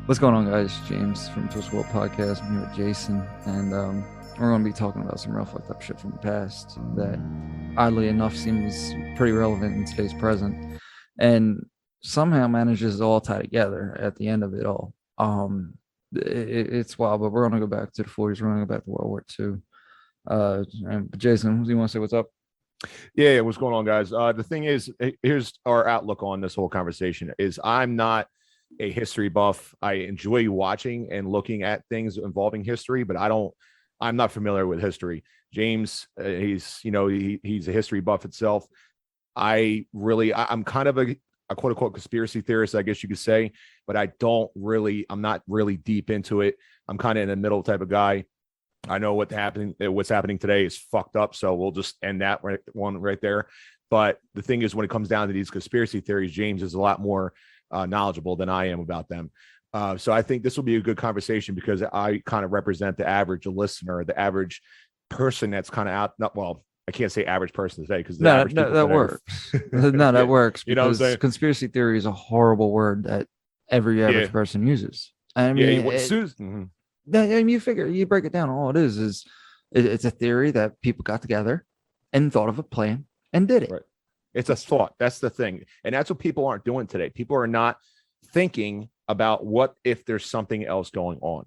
What's going on, guys? James from Twist World Podcast. I'm here with Jason, and we're going to be talking about some real fucked up shit from the past that, oddly enough, seems pretty relevant in today's present, and somehow manages to all tie together at the end of it all. It's wild, but we're going to go back to the 40s. We're going to go back to World War II. And Jason, do you want to say what's up? Yeah, what's going on, guys? The thing is, here's our outlook on this whole conversation is I'm not a history buff. I enjoy watching and looking at things involving history, but I'm not familiar with history. James, he's a history buff itself. I'm kind of a quote unquote conspiracy theorist, I guess you could say, but I'm not really deep into it. I'm kind of in the middle type of guy. I know what's happening today is fucked up. So we'll just end that one right there. But the thing is, when it comes down to these conspiracy theories, James is a lot more knowledgeable than I am about them. So I think this will be a good conversation because I kind of represent the average listener, the average person that's kind of out. Well, I can't say average person today because that works. That works. You know what I'm saying? Conspiracy theory is a horrible word that every average person uses. I mean, you break it down. All it is it's a theory that people got together and thought of a plan and did it. Right. It's a thought. That's the thing. And that's what people aren't doing today. People are not thinking about what if there's something else going on,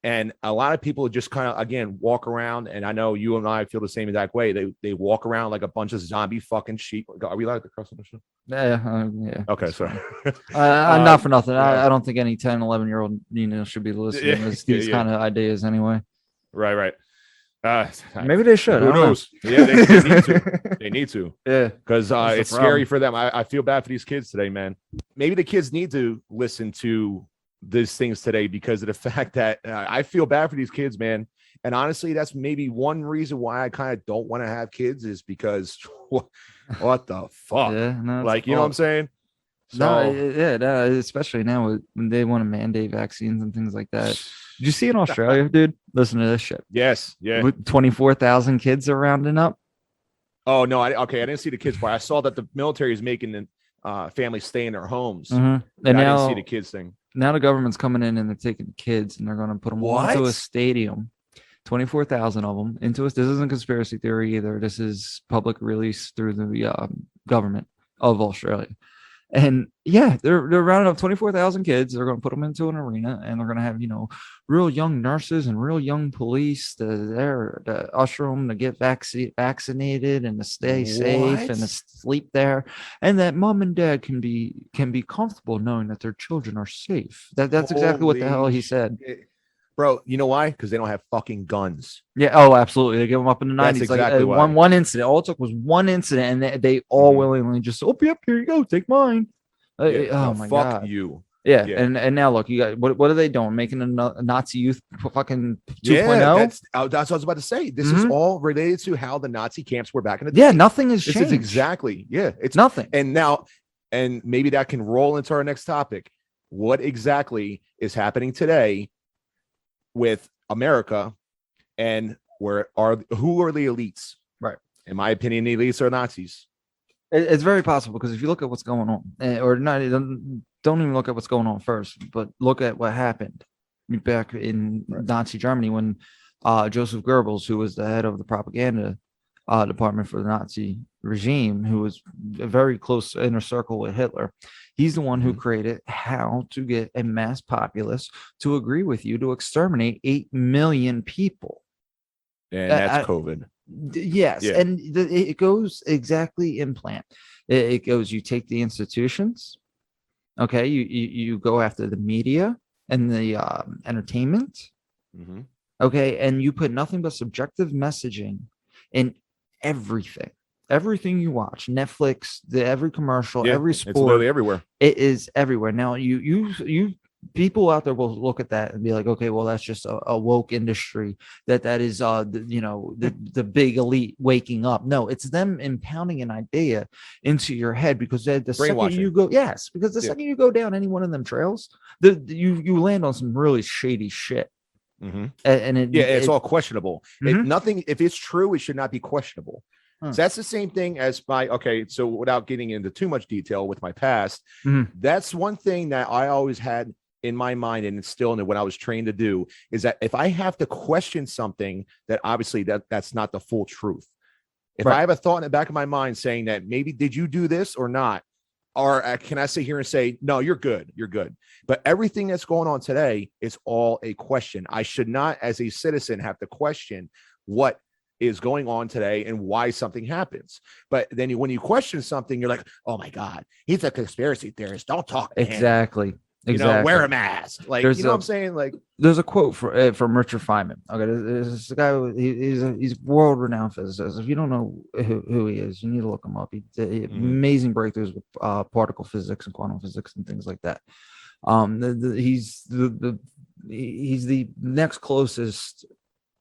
and a lot of people just kind of, again, walk around. And I know you and I feel the same exact way. They walk around like a bunch of zombie fucking sheep. Are we allowed to cuss on the show? Yeah. Okay. Sorry. I'm not for nothing. I don't think any 10, 11-year-old, should be listening to these kind of ideas anyway. Right. Maybe they should. Who knows? Yeah, they need to. They need to. Yeah, because it's scary for them. I feel bad for these kids today, man. Maybe the kids need to listen to these things today because of the fact that I feel bad for these kids, man. And honestly, that's maybe one reason why I kind of don't want to have kids is because what the fuck? Yeah, no, you know what I'm saying? So, no, especially now when they want to mandate vaccines and things like that. Did you see in Australia, dude? Listen to this shit. Yes, yeah. 24,000 kids are rounding up. Oh no, I didn't see the kids part. I saw that the military is making families stay in their homes. Mm-hmm. And now, I didn't see the kids thing. Now the government's coming in and they're taking the kids and they're going to put them into a stadium. 24,000 of them into us. This isn't conspiracy theory either. This is public release through the government of Australia. And yeah, they're rounding up 24,000 kids. They're going to put them into an arena and they're going to have, real young nurses and real young police to usher them to get vaccinated and to stay safe and to sleep there. And that mom and dad can be comfortable knowing that their children are safe. That's exactly what the hell he said. Bro, you know why? Because they don't have fucking guns. Yeah. Oh, absolutely. They give them up in the 90s. That's exactly why. One incident. All it took was one incident, and they all willingly just, yep, here you go, take mine. Oh my god. Fuck you. Yeah. And now look, you got what are they doing? Making a Nazi youth fucking 2.0? That's what I was about to say. This is all related to how the Nazi camps were back in the day. Yeah, nothing has changed. This is exactly. Yeah, it's nothing. And maybe that can roll into our next topic. What exactly is happening today with America, and who are the elites? Right. In my opinion, the elites are Nazis. It's very possible because if you look at what's going on, or not, don't even look at what's going on first, but look at what happened back in Nazi Germany when Joseph Goebbels, who was the head of the propaganda department for the Nazi regime, who was a very close inner circle with Hitler. He's the one who created how to get a mass populace to agree with you to exterminate 8 million people. And that's COVID. Yes. Yeah. And it goes exactly in plan. It goes, you take the institutions. Okay. You go after the media and the entertainment. Mm-hmm. Okay. And you put nothing but subjective messaging in everything you watch, Netflix, every commercial, every sport, it's literally everywhere. It is everywhere. Now you people out there will look at that and be like, okay, well, that's just a woke industry that is the big elite waking up. No, it's them impounding an idea into your head because the second you go, second you go down any one of them trails, you land on some really shady shit. Mm-hmm. And it's all questionable. Mm-hmm. If it's true, it should not be questionable. So that's the same thing as so without getting into too much detail with my past, that's one thing that I always had in my mind and instill in what I was trained to do is that if I have to question something, that obviously that's not the full truth. If I have a thought in the back of my mind saying that maybe did you do this or not, or can I sit here and say, no, you're good. You're good. But everything that's going on today is all a question. I should not, as a citizen, have to question what is going on today and why something happens. But then when you question something, you're like, oh my God, he's a conspiracy theorist. Don't talk to him. Exactly. You know, wear a mask. Like, you know what I'm saying? Like, there's a quote from Richard Feynman. Okay, this guy, he's world renowned physicist. If you don't know who he is, you need to look him up. He did amazing breakthroughs with particle physics and quantum physics and things like that. He's the next closest,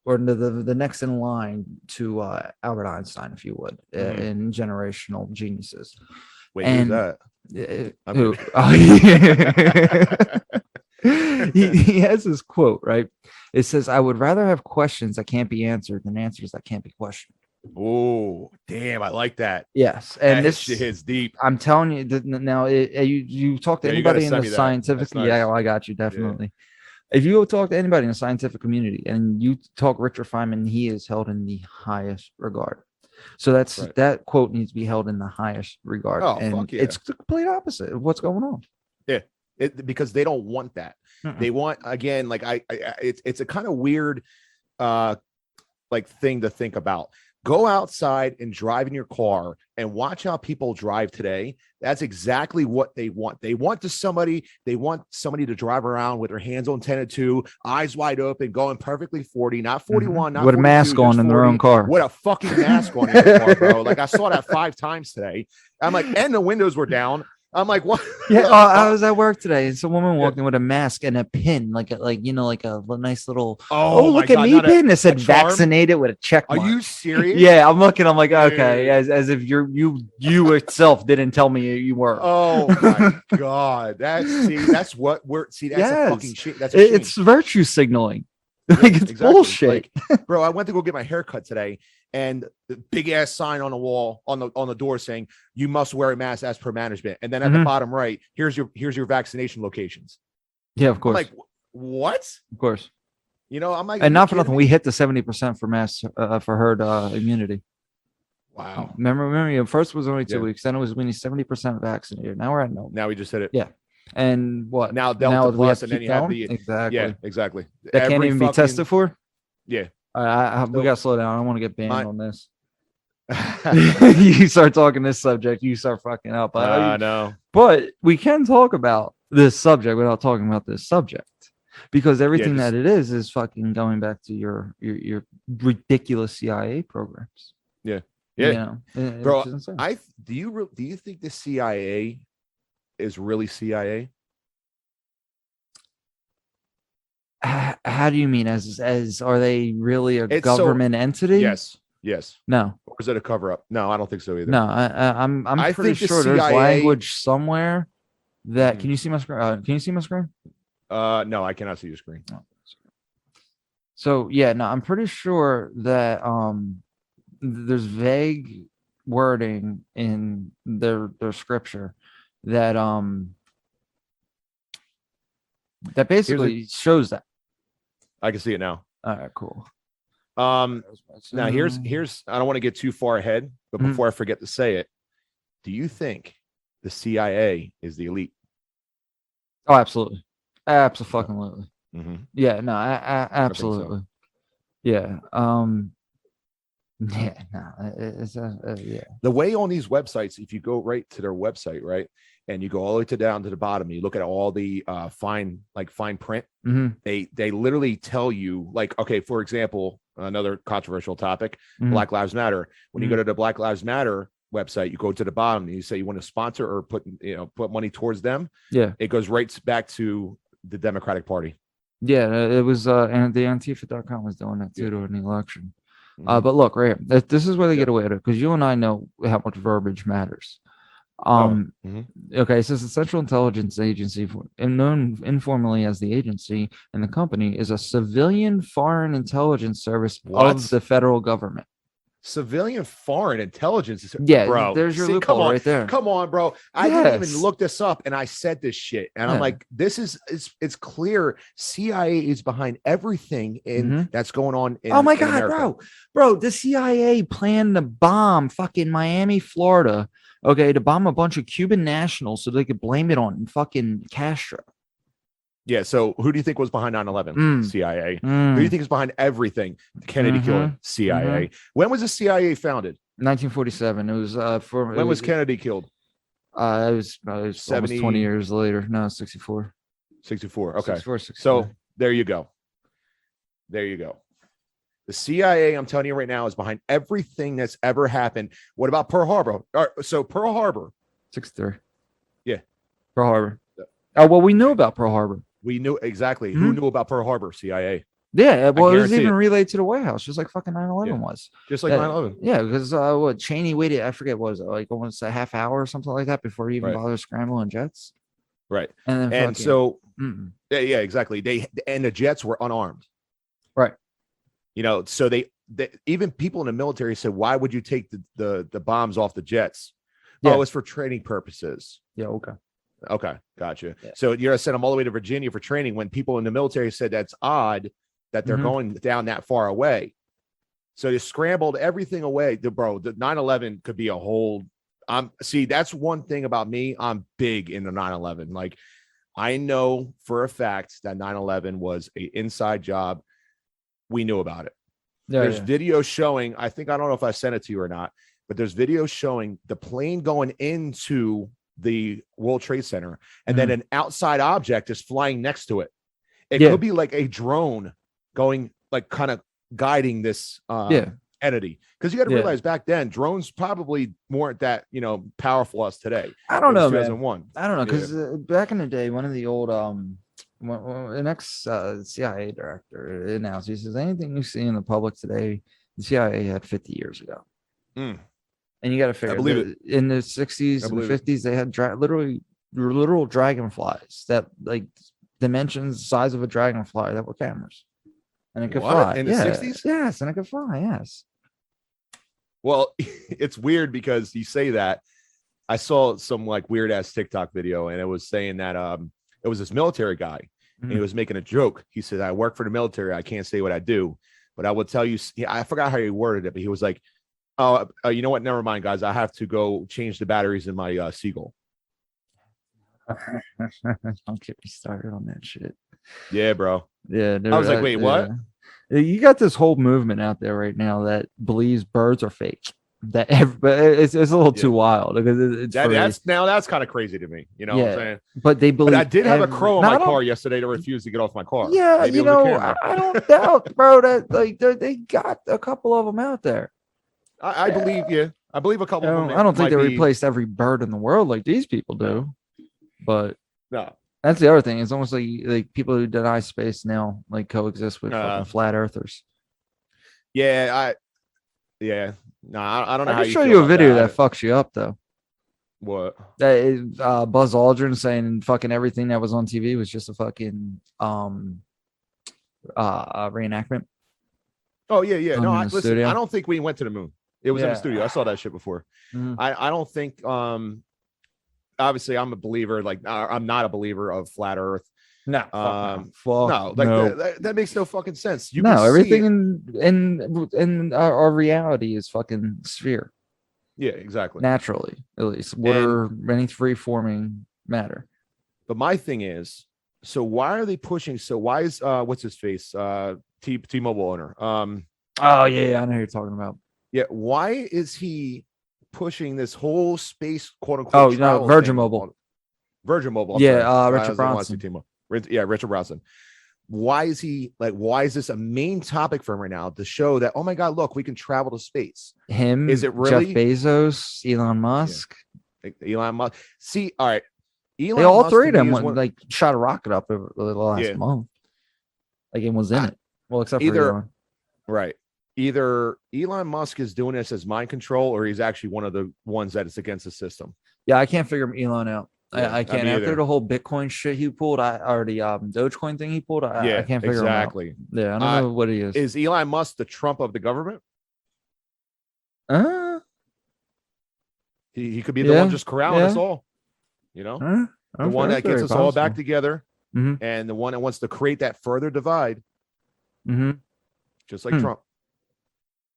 or the next in line to Albert Einstein, if you would, in generational geniuses. Wait, who's that? Who? Oh, yeah. he has this quote, right? It says, I would rather have questions that can't be answered than answers that can't be questioned. Oh, damn, I like that. Yes. And this shit is deep. I'm telling you that now, you talk to anybody in the scientific, nice. Yeah, well, I got you, definitely. Yeah. If you go talk to anybody in the scientific community and you talk Richard Feynman, he is held in the highest regard. So that quote needs to be held in the highest regard. Oh, and fuck yeah. It's the complete opposite of what's going on. Yeah, because they don't want that. They want, again, like it's a kind of weird like thing to think about. Go outside and drive in your car and watch how people drive today. That's exactly what they want. They want somebody to drive around with their hands on 10 and 2, eyes wide open, going perfectly 40, not 41, not with a mask on in their own car. With a fucking mask on in their car, bro. Like, I saw that 5 times today. I'm like, and the windows were down. I'm like, what? Yeah, I was at work today, and some woman walked in with a mask and a pin, like a nice little look at me pin that said vaccinated with a check mark. Are you serious? Yeah, I'm looking. I'm like, okay, as if you itself didn't tell me you were. Oh my God, that's what we're that's a fucking shit. That's it's virtue signaling. Like, it's bullshit. Like, bro, I went to go get my hair cut today, and the big ass sign on the wall on the door saying you must wear a mask as per management. And then at the bottom right, here's your vaccination locations. Yeah, of course. I'm like, what? Of course. You know, I'm like, and not for nothing, we hit the 70% for mass for herd immunity. Wow. Remember, first was only 2 weeks, then it was we need 70% vaccinated. Now we're at no. Now we just hit it. Yeah. And what now? Delta plus, and then you have the exactly. Yeah, exactly. That can't even be tested for. Yeah, we gotta slow down. I don't want to get banned on this. You start talking this subject, you start fucking up. I know, but we can talk about this subject without talking about this subject, because everything that it is fucking going back to your ridiculous CIA programs. Yeah, yeah, you know, bro. Do you think the CIA is really CIA? How do you mean? As are they really a government entity? Yes. No. Or is it a cover up? No, I don't think so either. No, I'm pretty sure there's language somewhere that. Can you see my screen? Can you see my screen? No, I cannot see your screen. Oh. So yeah, no, I'm pretty sure that there's vague wording in their scripture that that basically shows that. I can see it now. All right, cool. Now here's I don't want to get too far ahead, but before I forget to say it, do you think the CIA is the elite? Oh, absolutely. Absolutely. Yeah, no, absolutely. So. Yeah. Yeah, no, it's yeah. The way on these websites, if you go right to their website, right, and you go all the way down to the bottom, you look at all the fine print. They literally tell you, like, okay, for example, another controversial topic, Black Lives Matter. When you go to the Black Lives Matter website, you go to the bottom and you say you want to sponsor or put money towards them. Yeah, it goes right back to the Democratic Party. Yeah, it was and the Antifa.com was doing that too during the election. But look, right here, this is where they get away with it, because you and I know how much verbiage matters. Okay, it says the Central Intelligence Agency, known informally as the agency, and the company is a civilian foreign intelligence service of the federal government. civilian foreign intelligence, Yeah, bro. there's your See, loophole right there. come on, bro. I didn't even Yes. look this up, and I said this shit, and I'm Yeah. like, this is it's clear. CIA is behind everything that's going on in, oh my in god, America. bro, the CIA planned to bomb fucking Miami, Florida, okay, to bomb a bunch of Cuban nationals so they could blame it on fucking Castro. Yeah. So who do you think was behind 9/11? CIA. Who do you think is behind everything? Kennedy killing? CIA. When was the CIA founded? 1947. It was When was Kennedy killed? It was 70, almost 20 years later. No, 64. 64. Okay. 64. So there you go. There you go. The CIA, I'm telling you right now, is behind everything that's ever happened. What about Pearl Harbor? So Pearl Harbor. 63. Yeah. Pearl Harbor. Oh, well, we knew about Pearl Harbor. We knew exactly. Who knew about Pearl Harbor? CIA. Yeah, well, it was even relayed to the White House, just like fucking 9/11 was. Just like 9/11. Yeah, because what Cheney waited, I forget, what was it, like almost a half hour or something like that before he even bothered scrambling jets. Right. And then so yeah, exactly. And the jets were unarmed. Right. You know, so they even people in the military said, why would you take the bombs off the jets? Yeah. Oh, it's for training purposes. Yeah, okay. Okay, gotcha. Yeah. So you're gonna send them all the way to Virginia for training when people in the military said that's odd that they're going down that far away. So they scrambled everything away. Bro, the 9/11 could be a whole. See, that's one thing about me. I'm big into 9/11. Like, I know for a fact that 9/11 was an inside job. We knew about it. Yeah, there's video showing. I don't know if I sent it to you or not, but there's video showing the plane going into the World Trade Center, and then an outside object is flying next to it. It could be like a drone going, like, kind of guiding this entity. Because you got to realize back then, drones probably weren't that powerful as today. I don't know, 2001. I don't know, because back in the day, one of the old an ex CIA director announced, he says, anything you see in the public today, the CIA had 50 years ago. And you got to figure, in the 60s and 50s, they had literal dragonflies that, like, dimensions the size of a dragonfly that were cameras. And it could fly. In the 60s? Yes, and it could fly, yes. Well, it's weird because you say that. I saw some, like, weird-ass TikTok video, and it was saying that it was this military guy, and he was making a joke. He said, I work for the military. I can't say what I do, but I will tell you. I forgot how he worded it, but he was like, oh, you know what? Never mind, guys. I have to go change the batteries in my Seagull. Don't get me started on that shit. Yeah, bro. Yeah. I was like, wait, what? You got this whole movement out there right now that believes birds are fake. But it's a little too wild because that's kind of crazy to me. You know what I'm saying? But they believe. But I did have a crow in my car yesterday to refuse to get off my car. Yeah, I don't doubt, bro, that like they got a couple of them out there. I believe you. I believe a couple of them. I don't think they replaced every bird in the world like these people do. But no, that's the other thing. It's almost like people who deny space now like coexist with fucking flat earthers. Yeah, no, I don't know. I can show you a video that fucks you up though. What? That is Buzz Aldrin saying fucking everything that was on TV was just a fucking reenactment. Oh yeah. No, listen, I don't think we went to the moon. It was in the studio. I saw that shit before. I don't think obviously I'm a believer, like I'm not a believer of flat earth. No, that makes no fucking sense. Everything in our reality is fucking sphere. Yeah, exactly. Naturally, at least water, any free forming matter. But my thing is, so why are they pushing? So why is what's his face? T-Mobile owner. Oh yeah, I know who you're talking about. Yeah, why is he pushing this whole space quote unquote? Oh, no, Virgin Mobile. Virgin Mobile. Richard Branson. Yeah, Richard Branson. Why is this a main topic for him right now to show that, oh my God, look, we can travel to space? Is it really Jeff Bezos, Elon Musk? Yeah. Elon Musk. See, all right. All three of them shot a rocket up over the last month. Like it was in it. Well, except for Elon. Right. Either Elon Musk is doing this as mind control, or he's actually one of the ones that is against the system. Yeah, I can't figure Elon out. Yeah, I can't. After either. The whole Bitcoin shit he pulled, or the Dogecoin thing he pulled, I can't figure him out. Yeah, I don't know what he is. Is Elon Musk the Trump of the government? He could be the one just corralling us all. You know, the one that gets us all back together, and the one that wants to create that further divide, just like Trump.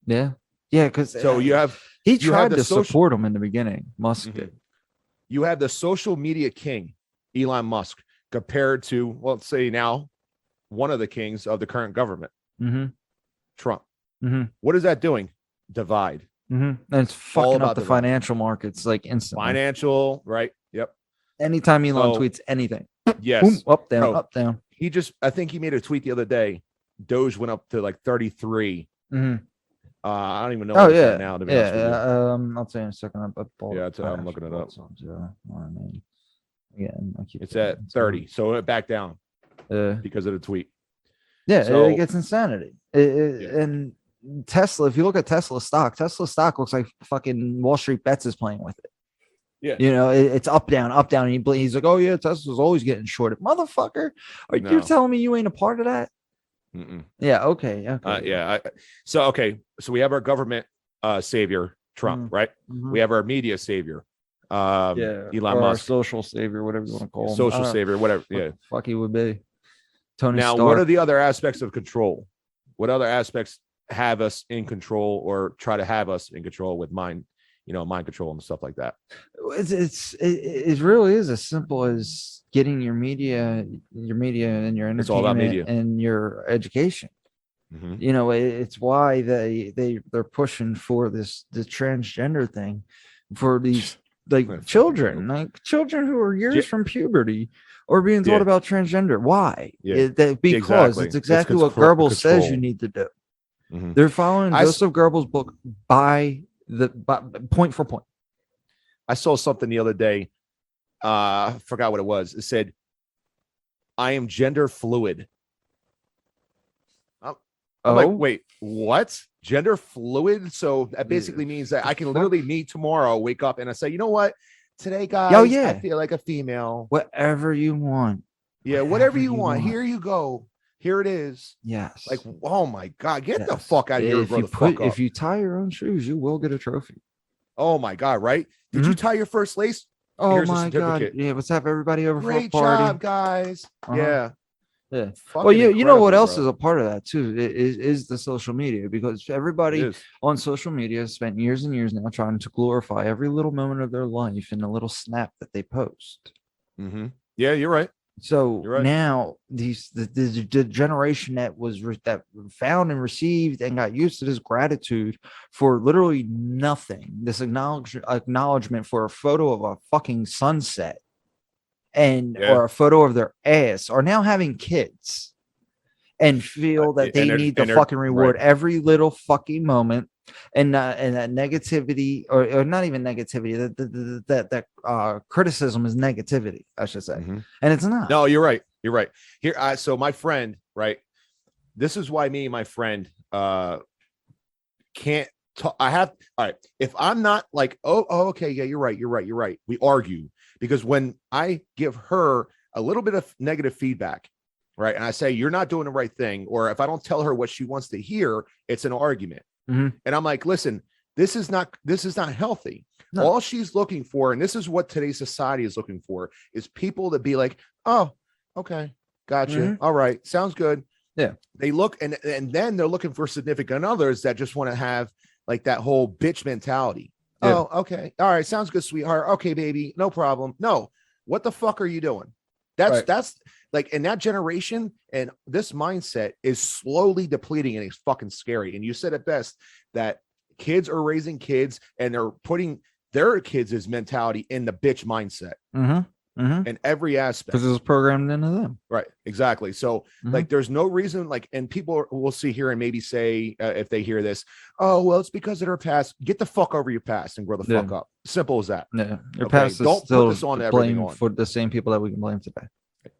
Yeah, because so he tried to support him in the beginning. Musk did. You have the social media king, Elon Musk, compared to, well, let's say now, one of the kings of the current government, Trump. What is that doing? Divide. And it's fucking up the financial markets like instantly. Financial, right? Yep. Anytime Elon tweets anything, yes, boom, up, down, up, down. I think he made a tweet the other day. Doge went up to like 33. I don't even know. Oh yeah, now to be honest with you. I'll tell you in a second. I'm looking it up. Again, it's at 30, so it backed down because of the tweet. Yeah, so, it gets insanity. And Tesla, if you look at Tesla stock looks like fucking Wall Street Bets is playing with it. Yeah, you know, it's up, down, up, down. And he's like, oh yeah, Tesla's always getting shorted. Motherfucker, you're telling me you ain't a part of that? Yeah, okay. So we have our government savior, Trump, right? We have our media savior, Elon Musk, our social savior, whatever you want to call him. Social savior, whatever. Yeah, fuck he would be. Tony Now, Stark. What are the other aspects of control? What other aspects have us in control or try to have us in control with mind control and stuff like that? It really is as simple as getting your media and your entertainment and your education. You know, it's why they're pushing for the transgender thing for these children who are years from puberty or being taught about transgender. Why? Because it's exactly what Goebbels says you need to do. They're following Joseph Goebbels' book by point for point. I saw something the other day. I forgot what it was. It said, I am gender fluid. I'm like, wait, what? Gender fluid? So that basically means that I can literally meet tomorrow, wake up, and I say, you know what? Today, guys, I feel like a female. Whatever you want. Yeah, whatever you want. Here you go. Here it is. Yes. Like, oh my God, get the fuck out of here. If you tie your own shoes, you will get a trophy. Oh my God, right? Did you tie your first lace? Oh my God. Yeah, let's have everybody over for a party. Great job, guys. Yeah. Yeah. Well, you know what else is a part of that too is the social media, because everybody on social media has spent years and years now trying to glorify every little moment of their life in a little snap that they post. Yeah, you're right. So now the generation that found and received and got used to this gratitude for literally nothing, this acknowledgement for a photo of a fucking sunset or a photo of their ass, are now having kids and feel that they need to fucking reward every little fucking moment, and that negativity or not even negativity, that criticism is negativity, I should say. And it's not. No, you're right. You're right. Here, so my friend, right? This is why me and my friend can't talk. All right. If I'm not like, okay, yeah, you're right. We argue, because when I give her a little bit of negative feedback, right, and I say you're not doing the right thing, or if I don't tell her what she wants to hear, it's an argument. And I'm like, listen, this is not healthy. No. All she's looking for, and this is what today's society is looking for, is people to be like, oh, okay, gotcha. All right, sounds good. Yeah. They look, and then they're looking for significant others that just want to have like that whole bitch mentality. Yeah. Oh, okay. All right, sounds good, sweetheart. Okay, baby, no problem. No, what the fuck are you doing? That's like, in that generation, and this mindset is slowly depleting, and it's fucking scary. And you said it best, that kids are raising kids and they're putting their kids' mentality in the bitch mindset in every aspect, because it's programmed into them. Right. Exactly. So like, there's no reason, like, and people will see here and maybe say, if they hear this, oh, well, it's because of their past. Get the fuck over your past and grow the fuck up. Simple as that. Yeah. Your past is don't still put this on blame for the same people that we can blame today.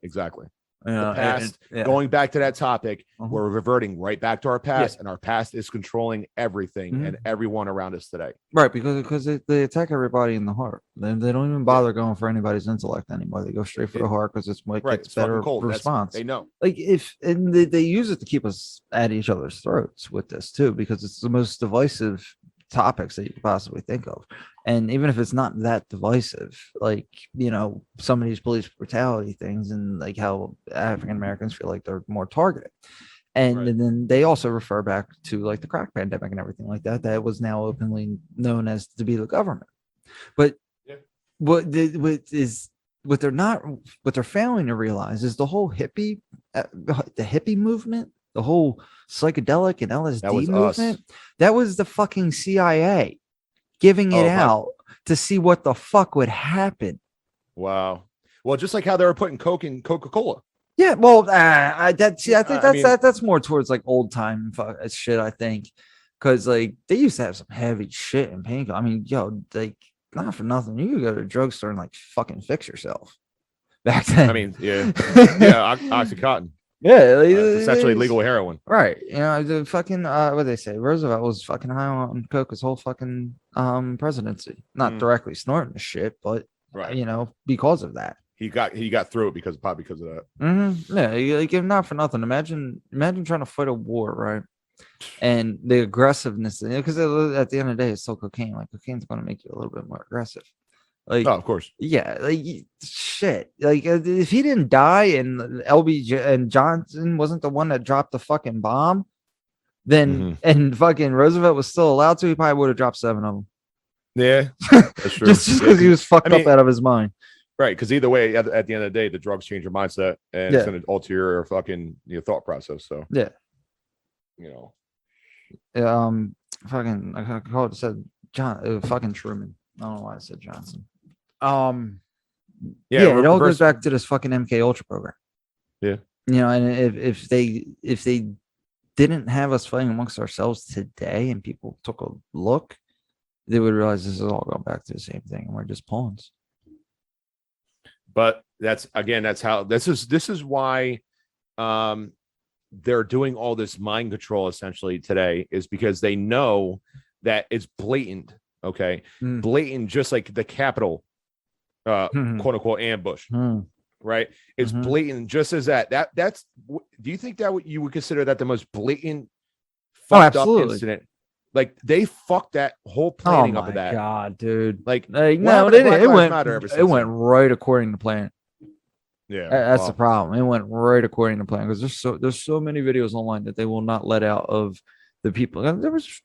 Exactly. The past, going back to that topic, we're reverting right back to our past, and our past is controlling everything and everyone around us today. Right, because they attack everybody in the heart. They don't even bother going for anybody's intellect anymore. They go straight for the heart, because it's what gets better response. They know. Like, they use it to keep us at each other's throats with this too, because it's the most divisive topics that you could possibly think of. And even if it's not that divisive, like, you know, some of these police brutality things and like how African Americans feel like they're more targeted. And then they also refer back to like the crack pandemic and everything like that, that was now openly known as to be the government. But what they're failing to realize is the whole hippie movement, the whole psychedelic and LSD movement, that was the fucking CIA giving it out to see what the fuck would happen. Wow. Well, just like how they were putting Coke in Coca-Cola. Yeah, well, I think that's more towards like old time shit, I think, because like they used to have some heavy shit in pink. I mean, yo, like not for nothing, you could go to a drugstore and like fucking fix yourself back then. I mean, yeah, Oxycontin. Yeah, like, essentially legal heroin. Right. You know, the fucking what they say, Roosevelt was fucking high on coke his whole fucking presidency. Not directly snorting the shit, but you know, because of that. He got through it because of that. Yeah, like if not for nothing, imagine trying to fight a war, right? And the aggressiveness, because at the end of the day, it's still cocaine. Like cocaine's going to make you a little bit more aggressive. Like, of course, yeah, like shit. Like if he didn't die and LBJ and Johnson wasn't the one that dropped the fucking bomb, then and fucking Roosevelt was still allowed to, he probably would have dropped 7 of them. Yeah, that's true. just because he was fucked up out of his mind. Right, because either way, at the end of the day, the drugs change your mindset and it's going to alter your fucking thought process. So yeah, you know, fucking I called it said fucking Truman. I don't know why I said Johnson. Yeah, it all goes back to this fucking MK Ultra program. Yeah, you know, and if they didn't have us fighting amongst ourselves today, and people took a look, they would realize this is all going back to the same thing, and we're just pawns. But that's how this is why they're doing all this mind control essentially today, is because they know that it's blatant. Okay, blatant, just like the Capitol quote unquote ambush, right? It's blatant, just as that's do you think that you would consider that the most blatant fucked up incident? Like they fucked that whole planning up of that. God, dude. Like no, it went right according to plan. Yeah, that's the problem. It went right according to plan, because there's so many videos online that they will not let out of the people. There was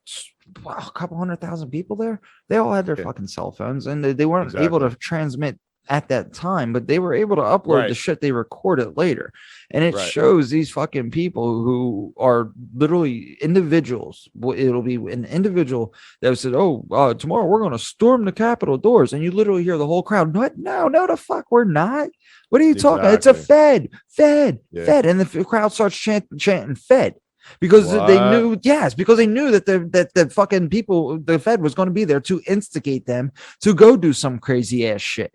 a couple 100,000 people there. They all had their fucking cell phones, and they weren't able to transmit at that time, but they were able to upload the shit they recorded later. And it shows these fucking people who are literally individuals. It'll be an individual that said, tomorrow we're going to storm the Capitol doors. And you literally hear the whole crowd, what? No, the fuck, we're not. What are you talking about? It's a Fed. And the crowd starts chanting Fed. Because they knew, because they knew that the fucking people, the Fed was going to be there to instigate them to go do some crazy ass shit.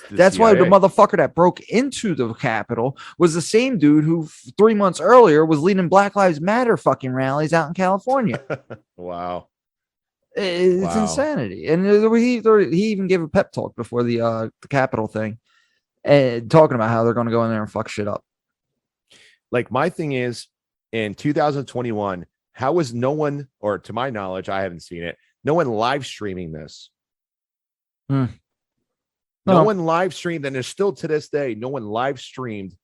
That's why the motherfucker that broke into the Capitol was the same dude who 3 months earlier was leading Black Lives Matter fucking rallies out in California. Wow. It's insanity. And he even gave a pep talk before the Capitol thing, and talking about how they're going to go in there and fuck shit up. Like, my thing is, in 2021, how was no one, or to my knowledge, I haven't seen it, no one live streaming this? No one live streamed, and there's still to this day, no one live streamed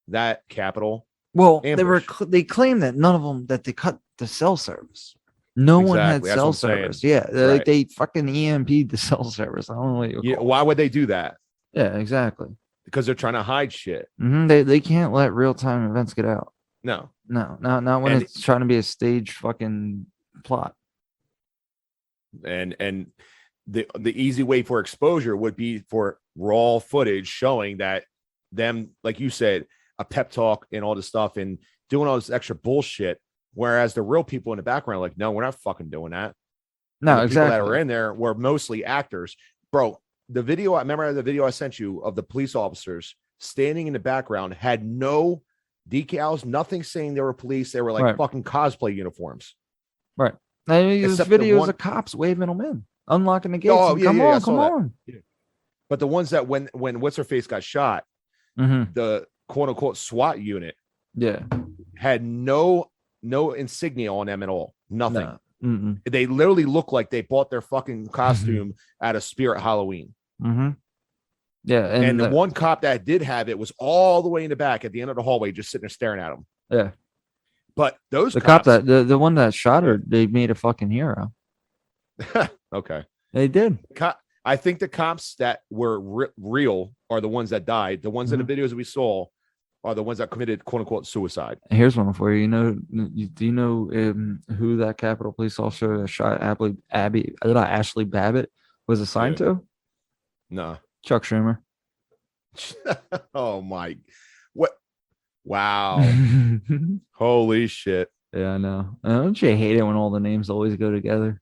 that Capitol. Well, ambush. They claim that none of them, that they cut the cell service. No one had cell service. Yeah, like they fucking EMP'd the cell service. I don't know what you call it. Why would they do that? Yeah, exactly. Because they're trying to hide shit. They can't let real time events get out. No, not when it's trying to be a staged fucking plot. And the easy way for exposure would be for raw footage showing that them, like you said, a pep talk and all this stuff and doing all this extra bullshit. Whereas the real people in the background, like, no, we're not fucking doing that. No, exactly. People that were in there were mostly actors, bro. The video, I remember the video I sent you of the police officers standing in the background had no decals, nothing saying they were police. They were like fucking cosplay uniforms. Right. I mean, there's videos of cops waving them in, unlocking the gates. Come on. Yeah. But the ones that when what's her face got shot, the quote unquote SWAT unit, had no insignia on them at all. Nothing. Mm-mm. They literally look like they bought their fucking costume at a Spirit Halloween. Mm-hmm. Yeah, And the one cop that did have it was all the way in the back at the end of the hallway, just sitting there staring at him. Yeah. But those The cops, cop that the one that shot her, they made a fucking hero. okay, They did. I think the cops that were real are the ones that died. The ones in the videos that we saw are the ones that committed "quote unquote" suicide. Here's one for you. Do you know who that Capitol police officer that shot Ashley Babbitt was assigned to? No. Chuck Schumer. Oh my! What? Wow! Holy shit! Yeah, I know. Don't you hate it when all the names always go together?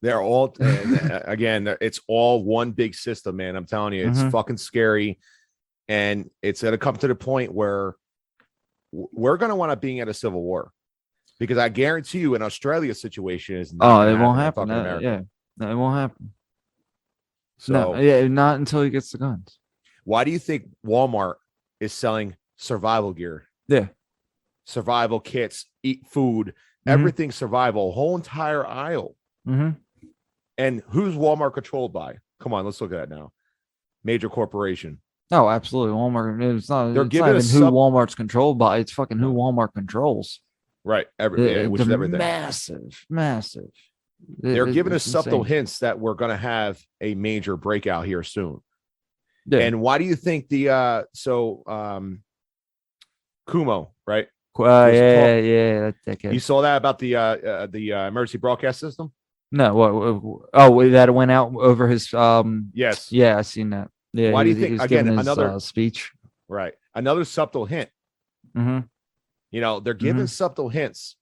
They're all again. It's all one big system, man. I'm telling you, it's fucking scary, and it's gonna come to the point where we're gonna wind up being at a civil war, because I guarantee you, in Australia's situation is not. It won't happen. Yeah, no, it won't happen. So no, yeah, not until he gets the guns. Why do you think Walmart is selling survival gear? Yeah, survival kits, eat food, everything survival, whole entire aisle. And who's Walmart controlled by? Come on, let's look at it now. Major corporation. Oh, absolutely. Walmart. It's not. They're it's giving not even who Walmart's controlled by. It's fucking who Walmart controls. Right. Which is everything. Massive. They're giving us subtle hints that we're going to have a major breakout here soon. Yeah. And why do you think the Kumo, right? Yeah. You saw that about the emergency broadcast system? No, what? Oh, that went out over his. Yes. Yeah, I seen that. Yeah. Why do you think again his, another speech? Right. Another subtle hint. You know, they're giving subtle hints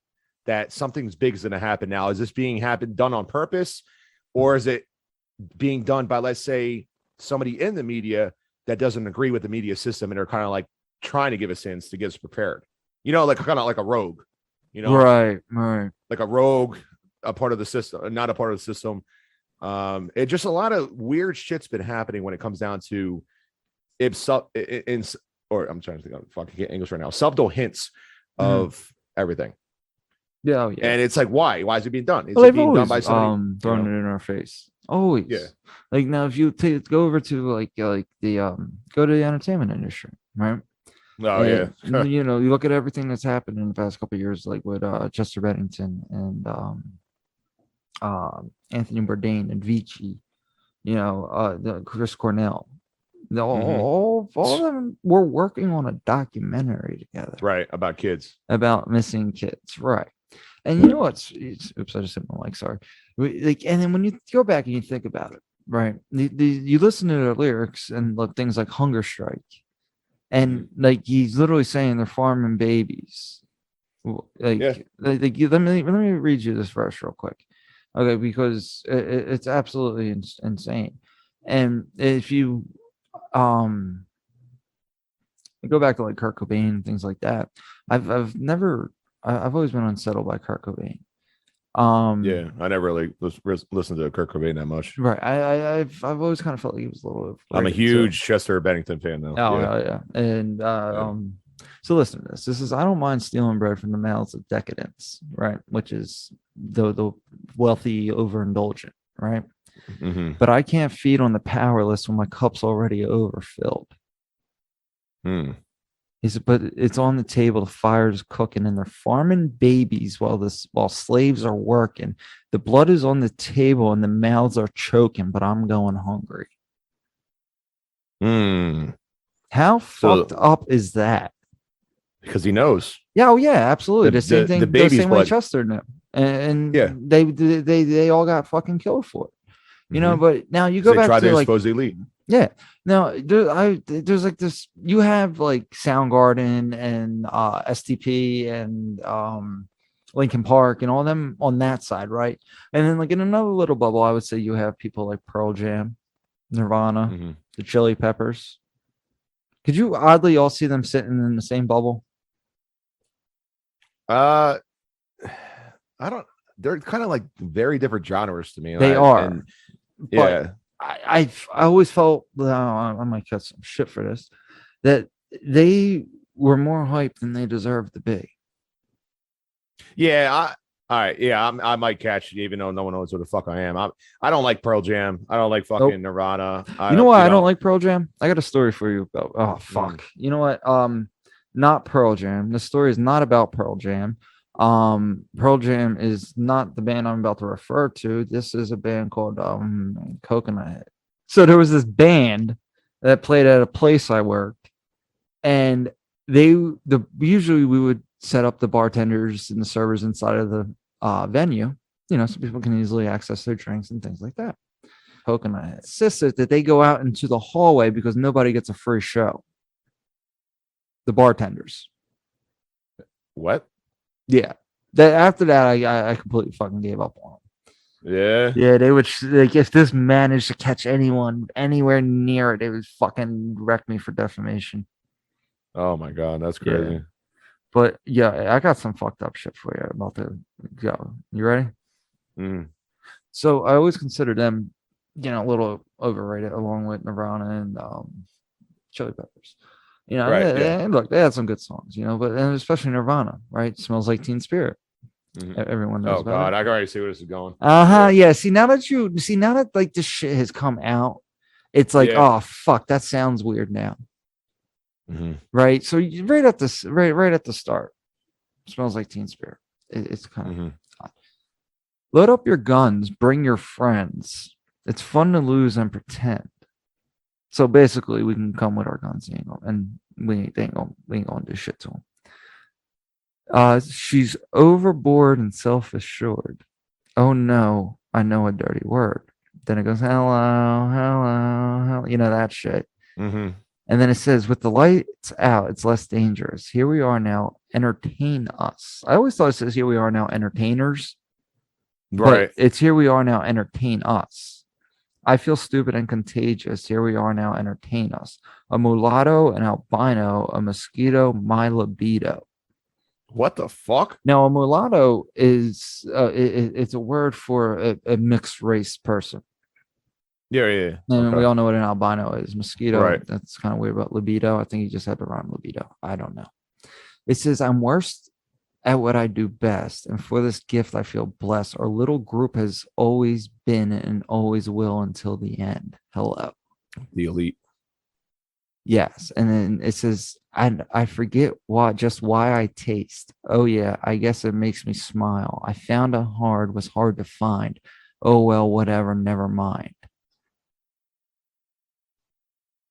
that something's big is going to happen. Now, is this done on purpose, or is it being done by, let's say, somebody in the media that doesn't agree with the media system and are kind of like trying to give us hints to get us prepared? You know, like kind of like a rogue. You know, right. Like a rogue, a part of the system, not a part of the system. It just a lot of weird shit's been happening when it comes down to I'm trying to think of fucking English right now. Subtle hints of everything. Yeah, and it's like, why is it being done? Is it being done by somebody throwing it in our face? Always. Yeah. Like now, if you go over to like the go to the entertainment industry, right? Oh yeah. You know, you look at everything that's happened in the past couple of years, like with Chester Bennington and Anthony Bourdain and Vici, you know, Chris Cornell. All of them were working on a documentary together, right, about kids, about missing kids, right? And you know what's oops, I just hit my mic, sorry. Like, and then when you go back and you think about it, right? You listen to the lyrics and things like Hunger Strike, and like he's literally saying they're farming babies. Like, let me read you this verse real quick, okay? Because it's absolutely insane. And if you go back to like Kurt Cobain and things like that, I've always been unsettled by Kurt Cobain. Yeah, I never really listened to Kurt Cobain that much. Right. I've always kind of felt like he was a little. I'm a huge Chester Bennington fan though. Oh yeah. And so listen to this. This is I don't mind stealing bread from the mouths of decadence, right? Which is the wealthy overindulgent, right? But I can't feed on the powerless when my cup's already overfilled. He said, but it's on the table, the fire's cooking, and they're farming babies while slaves are working. The blood is on the table and the mouths are choking, but I'm going hungry. How fucked up is that? Because he knows. Yeah, oh yeah, absolutely. The same thing. The same way Chester knew, and yeah, they all got fucking killed for it. You know, but now you go back to like expose the elite. Yeah. Now there's like this. You have like Soundgarden and STP and Linkin Park and all them on that side, right? And then like in another little bubble, I would say you have people like Pearl Jam, Nirvana, the Chili Peppers. Could you oddly all see them sitting in the same bubble? I don't. They're kind of like very different genres to me. They are. And, yeah. I always felt I might cut some shit for this, that they were more hyped than they deserved to be. Yeah, All right, yeah, I might catch it, even though no one knows who the fuck I am. I don't like Pearl Jam. I don't like Nope. fucking Nirvana. You know why I don't like Pearl Jam? I got a story for you about. Oh fuck. Mm. You know what? Not Pearl Jam. The story is not about Pearl Jam. Pearl Jam is not the band I'm about to refer to. This is a band called Coconut Head. So there was this band that played at a place I worked, and usually we would set up the bartenders and the servers inside of the venue, so people can easily access their drinks and things like that. Coconut insisted that they go out into the hallway because nobody gets a free show. The bartenders. What? Yeah. After that, I completely fucking gave up on them. Yeah. Yeah, they would, like, if this managed to catch anyone anywhere near it, they would fucking wreck me for defamation. Oh my god, that's crazy. Yeah. But yeah, I got some fucked up shit for you about to go. You ready? Mm. So I always consider them, a little overrated, along with Nirvana and Chili Peppers. Right, yeah. Look, they had some good songs, but and especially Nirvana, right? Smells Like Teen Spirit. Mhm. Everyone knows Oh about god, it. I can already see where this is going. Yeah. See now that like this shit has come out, it's like, Yeah. oh fuck, that sounds weird now, Mhm. right? So right at this, right at the start, Smells Like Teen Spirit. It's kind of odd. Load up your guns, bring your friends. It's fun to lose and pretend. So basically, we can come with our guns, and we ain't gonna do shit to them. She's overboard and self-assured. Oh no, I know a dirty word. Then it goes, hello, hello, hello, that shit. Mm-hmm. And then it says, with the lights out, it's less dangerous. Here we are now, entertain us. I always thought it says, here we are now, entertainers. Right. But it's here we are now, entertain us. I feel stupid and contagious. Here we are now, entertain us. A mulatto, an albino, a mosquito, my libido. What the fuck? Now, a mulatto is it's a word for a mixed race person. Yeah. And we all know what an albino is. Mosquito, right. That's kind of weird about libido. I think he just had to rhyme libido. I don't know. It says, I'm worst at what I do best, and for this gift I feel blessed. Our little group has always been and always will until the end. Hello. The elite. Yes. And then it says, I forget just why I taste. Oh yeah, I guess it makes me smile. I found a was hard to find. Oh well, whatever, never mind.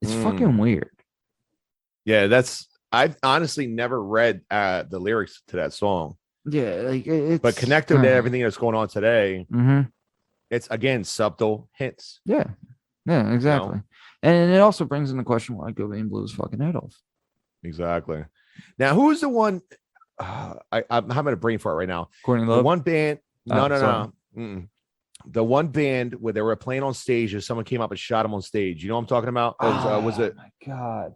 It's fucking weird. Yeah, I've honestly never read the lyrics to that song. Yeah, like but connected to everything that's going on today, mm-hmm. It's again subtle hints. Yeah, exactly. And it also brings in the question why Cobain blew his fucking head off. Exactly. Now, who's the one? I'm having a brain fart right now. Courtney the Love? one band. No. The one band where they were playing on stage, and someone came up and shot him on stage. You know what I'm talking about? Was it? My God.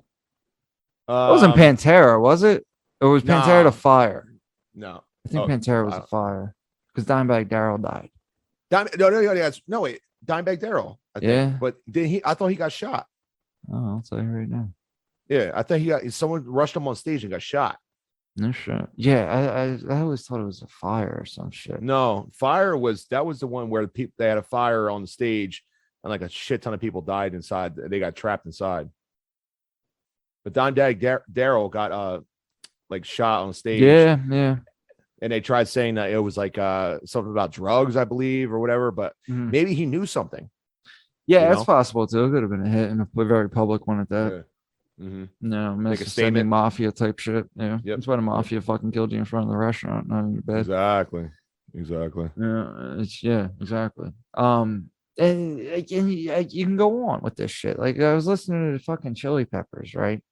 It wasn't Pantera, was it? Or was Pantera the Fire? No. I think Pantera was the Fire because Dimebag Darrell died. No, wait. Dimebag Darrell. Yeah. But I thought he got shot. Oh, I'll tell you right now. Yeah, I think someone rushed him on stage and got shot. No shit. Yeah, I always thought it was a fire or some shit. No, fire was the one where they had a fire on the stage and like a shit ton of people died inside. They got trapped inside. But Dimebag Darrell got like shot on stage. Yeah. And they tried saying that it was like something about drugs, I believe, or whatever. But maybe he knew something. Yeah, it's possible too. It could have been a hit and a very public one at that. Yeah. Mm-hmm. No, like a statement, mafia type shit. Yeah, that's why the mafia fucking killed you in front of the restaurant, not in your bed. Exactly. Yeah, exactly. And you can go on with this shit. Like I was listening to the fucking Chili Peppers, right?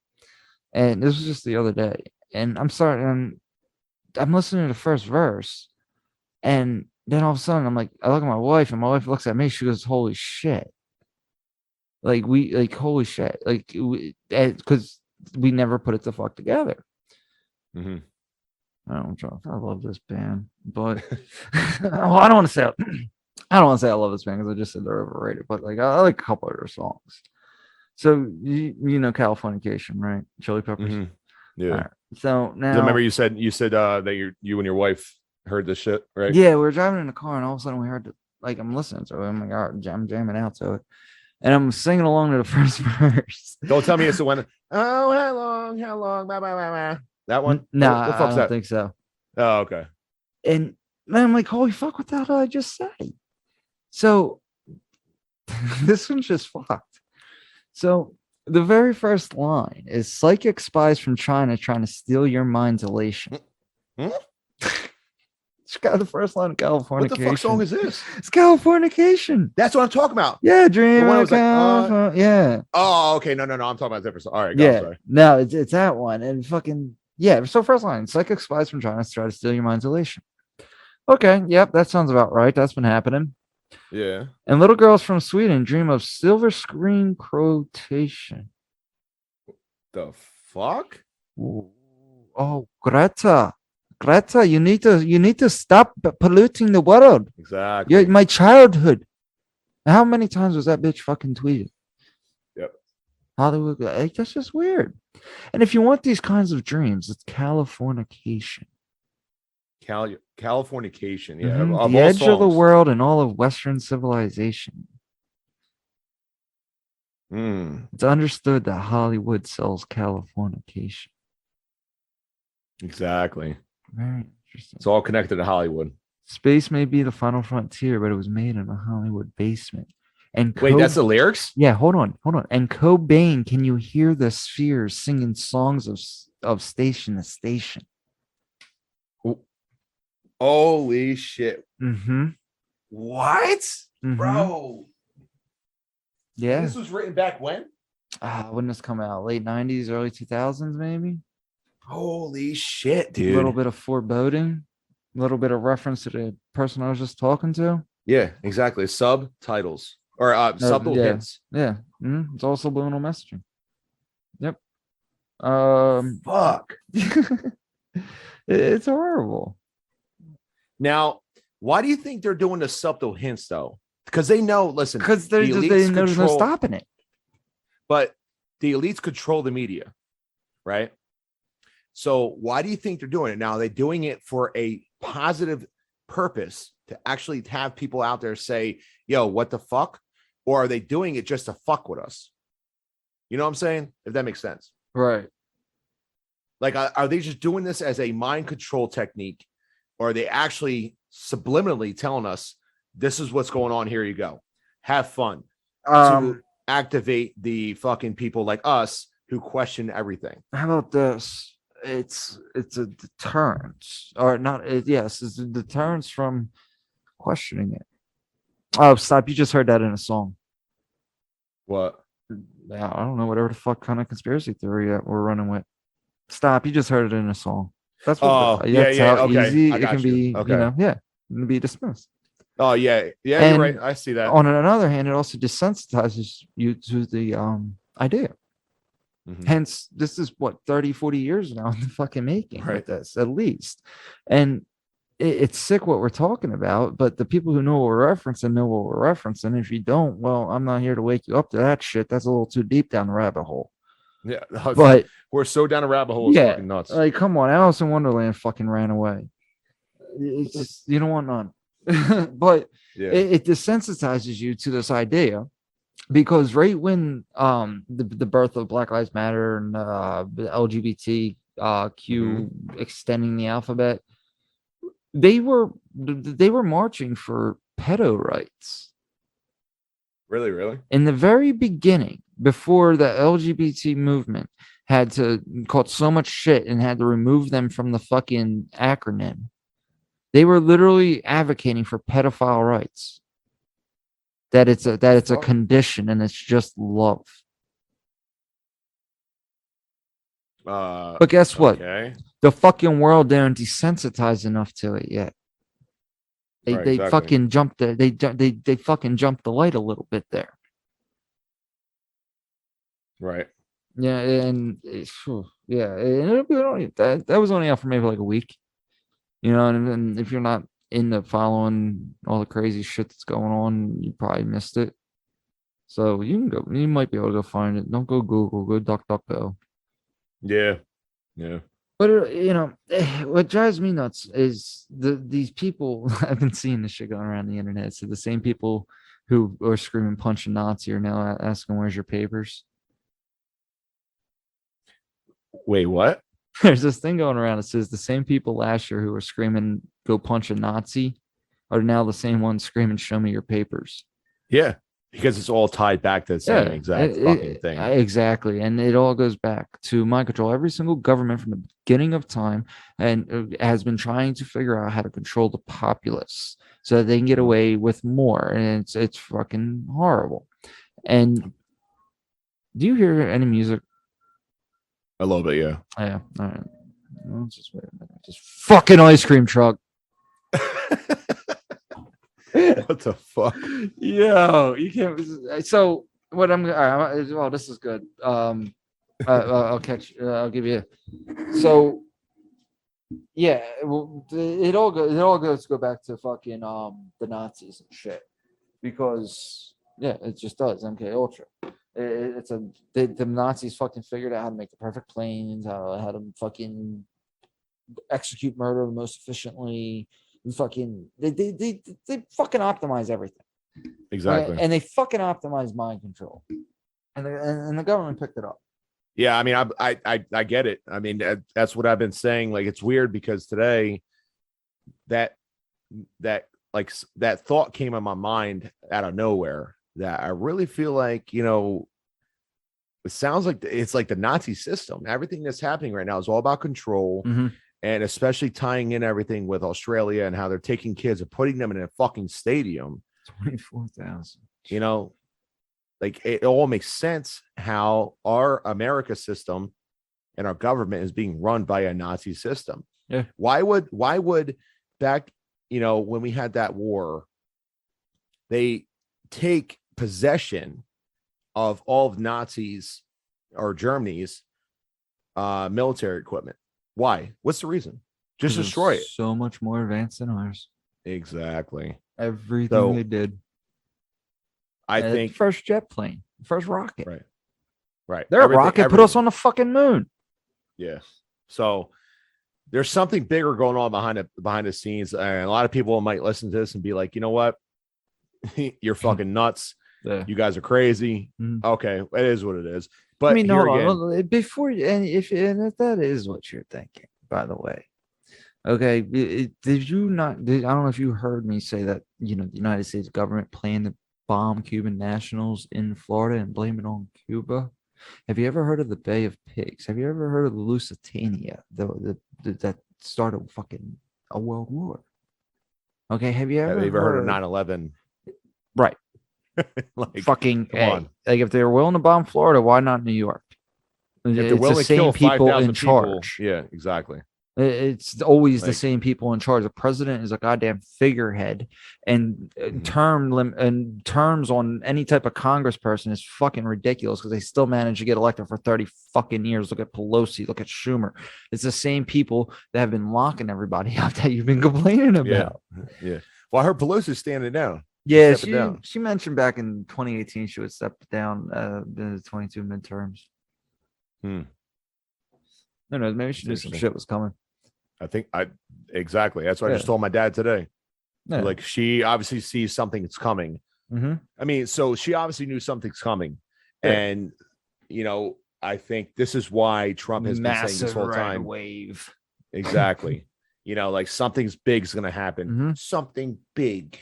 And this was just the other day, and I'm listening to the first verse, and then all of a sudden I'm like, I look at my wife, and my wife looks at me. She goes, "Holy shit!" Holy shit, because we never put it the fuck together. Mm-hmm. I love this band, but well, I don't want to say I love this band because I just said they're overrated, but like I like a couple of their songs. So you know Californication, right? Chili Peppers. Mm-hmm. Yeah. Right. So now remember you said that you and your wife heard this shit, right? Yeah, we were driving in the car, and all of a sudden we heard like I'm listening to it. I'm like, all right, I'm jamming out to it, and I'm singing along to the first verse. Don't tell me it's the one. Oh, how long, blah, blah, blah, blah. That one? Nah, What the I fuck's don't that? think so. Oh, okay. And then I'm like, holy fuck, what the hell did I just say? So this one's just fucked. So the very first line is psychic spies from China trying to steal your mind's elation. Hmm? It's got the first line of Californication. What the fuck song is this? It's Californication. That's what I'm talking about. Yeah, dream. The one that was like, yeah. Oh, okay. No. I'm talking about a different song. All right, go, Yeah. sorry. No, it's that one. And fucking, yeah. So first line, psychic spies from China try to steal your mind's elation. Okay. Yep. That sounds about right. That's been happening. Yeah. And little girls from Sweden dream of silver screen quotation. The fuck? Ooh. Oh, Greta, you need to stop polluting the world. Exactly. You're my childhood. How many times was that bitch fucking tweeted? Yep. Hollywood, like, that's just weird. And if you want these kinds of dreams, it's Californication. Californication. Yeah. Mhm. The edge of the world and all of Western civilization. It's understood that Hollywood sells Californication. Exactly. Very interesting. It's all connected to Hollywood. Space may be the final frontier, but it was made in a Hollywood basement. And wait, that's the lyrics? Yeah, hold on. And Cobain, can you hear the spheres singing songs of station to station? Holy shit. Mm-hmm. What? Mm-hmm. Bro. Yeah. This was written back when? When this come out? Late 90s, early 2000s, maybe? Holy shit, dude. A little bit of foreboding, a little bit of reference to the person I was just talking to. Yeah, exactly. Subtitles or subtle hints. Yeah. It's all subliminal messaging. Yep. Fuck. It's horrible. Now, why do you think they're doing the subtle hints though? Because they know, listen, because they know there's no stopping it. But the elites control the media, right? So why do you think they're doing it? Now, are they doing it for a positive purpose to actually have people out there say, yo, what the fuck? Or are they doing it just to fuck with us? You know what I'm saying? If that makes sense. Right. Like, are they just doing this as a mind control technique? Or are they actually subliminally telling us, this is what's going on, here you go. Have fun. To activate the fucking people like us who question everything. How about this? It's a deterrence, or not? Yes, it's a deterrence from questioning it. Oh, stop! You just heard that in a song. What? Yeah, I don't know. Whatever the fuck kind of conspiracy theory that we're running with. Stop! You just heard it in a song. That's what. That's how okay. easy it can be. Okay. You know, yeah, it can be dismissed. Oh yeah, you're right. I see that. On another hand, it also desensitizes you to the idea. Mm-hmm. Hence, this is what 30, 40 years now in the fucking making, right? With this, at least. And it's sick what we're talking about, but the people who know what we're referencing know what we're referencing. If you don't, well, I'm not here to wake you up to that shit. That's a little too deep down the rabbit hole. Yeah, but we're so down a rabbit hole. It's fucking nuts. Like, come on, Alice in Wonderland fucking ran away. It's just, you don't want none. But it desensitizes you to this idea, because right when the birth of Black Lives Matter and the LGBTQ extending the alphabet, they were marching for pedo rights. Really? In the very beginning, before the LGBT movement had to caught so much shit and had to remove them from the fucking acronym, they were literally advocating for pedophile rights. That it's a condition and it's just love. But guess what? Okay. The fucking world didn't desensitize enough to it yet. They fucking jumped they fucking jumped the light a little bit there. Right. Yeah, and that was only out for maybe like a week. You know, and if you're not into following all the crazy shit that's going on, you probably missed it. So you might be able to go find it. Don't go Google, go DuckDuckGo. Yeah. But what drives me nuts is these people. I've been seeing this shit going around the internet. So the same people who are screaming "punch a Nazi" are now asking, "Where's your papers?" Wait, what? There's this thing going around. It says the same people last year who were screaming "Go punch a Nazi" are now the same ones screaming "Show me your papers." Yeah, because it's all tied back to the same exact fucking thing. Exactly. And it all goes back to mind control. Every single government from the beginning of time and has been trying to figure out how to control the populace so that they can get away with more. And it's fucking horrible. And do you hear any music? A little bit, yeah. Yeah. All right. Well, just wait a minute. Just fucking ice cream truck. What the fuck? Yo, you can't. So what I'm. Well, this is good. I'll catch. I'll give you. So, yeah, it all goes to go back to fucking the Nazis and shit, because yeah, it just does. MK Ultra. The Nazis fucking figured out how to make the perfect planes, how to fucking execute murder the most efficiently. Fucking they fucking optimize everything. Exactly. And they fucking optimize mind control. And the government picked it up. Yeah, I mean, I get it. I mean, that's what I've been saying. Like, it's weird because today that thought came in my mind out of nowhere, that I really feel like, it sounds like it's like the Nazi system. Everything that's happening right now is all about control. Mm-hmm. And especially tying in everything with Australia and how they're taking kids and putting them in a fucking stadium. 24,000. Like, it all makes sense how our America system and our government is being run by a Nazi system. Yeah. Why would back, when we had that war, they take possession of all of Nazis or Germany's military equipment? Why? What's the reason? Just destroy it. So much more advanced than ours. Exactly. Everything they did. I think first jet plane, first rocket. Right. Their rocket put us on the fucking moon. Yeah. So there's something bigger going on behind the scenes. And a lot of people might listen to this and be like, you know what? You're fucking nuts. Yeah. You guys are crazy. Mm. Okay, it is what it is. But I mean, before, and if that is what you're thinking, by the way, okay, did you not? I don't know if you heard me say that the United States government planned to bomb Cuban nationals in Florida and blame it on Cuba. Have you ever heard of the Bay of Pigs? Have you ever heard of the Lusitania, that started fucking a world war? Okay, have you ever heard of 9/11? Right. Like, fucking like, if they're willing to bomb Florida, why not New York? If they're willing to kill people in charge. Yeah, exactly. It's always the same people in charge. The president is a goddamn figurehead, and terms on any type of congressperson is fucking ridiculous because they still manage to get elected for 30 fucking years. Look at Pelosi, look at Schumer. It's the same people that have been locking everybody up that you've been complaining about. Yeah. Well, I heard Pelosi's standing down. Yeah, she mentioned back in 2018 she would step down the 22 midterms. No, maybe she knew some shit was coming. I think exactly. That's what I just told my dad today. Yeah. Like, she obviously sees something that's coming. Mm-hmm. I mean, so she obviously knew something's coming, and I think this is why Trump has been saying this whole time. Wave. Exactly. Like, something's big is going to happen. Mm-hmm. Something big.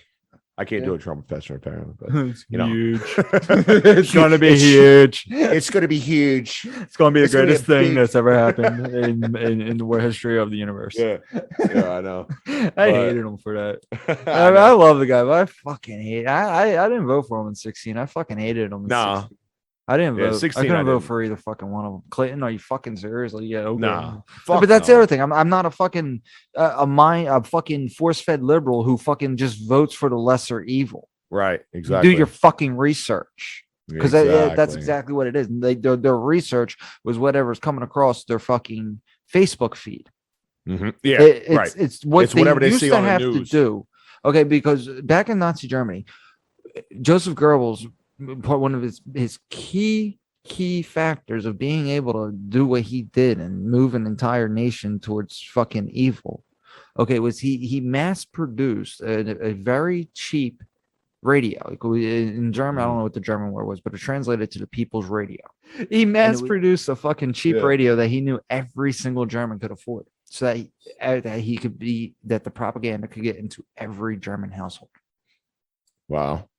I can't do a Trump impression apparently, but it's huge. It's going to be huge. It's going to be huge. It's going to be the greatest thing that's ever happened in the history of the universe. Yeah, I know. I hated him for that. I love the guy, but I fucking hate. I didn't vote for him in 16. I fucking hated him. No. I didn't vote. 16, I couldn't vote for either fucking one of them. Clayton, are you fucking serious? Like, yeah, okay. Nah, but that's the other thing. I'm not a fucking a fucking force-fed liberal who fucking just votes for the lesser evil. Right. Exactly. Do your fucking research, because that's exactly what it is. Their research was whatever's coming across their fucking Facebook feed. Mm-hmm. Yeah, it's whatever they used to have to do. Okay, because back in Nazi Germany, Joseph Goebbels, one of his key key factors of being able to do what he did and move an entire nation towards fucking evil, okay, was he mass produced a very cheap radio. In German, I don't know what the German word was, but it translated to the people's radio. He mass produced a fucking cheap radio that he knew every single German could afford, so that he could be, that the propaganda could get into every German household. Wow.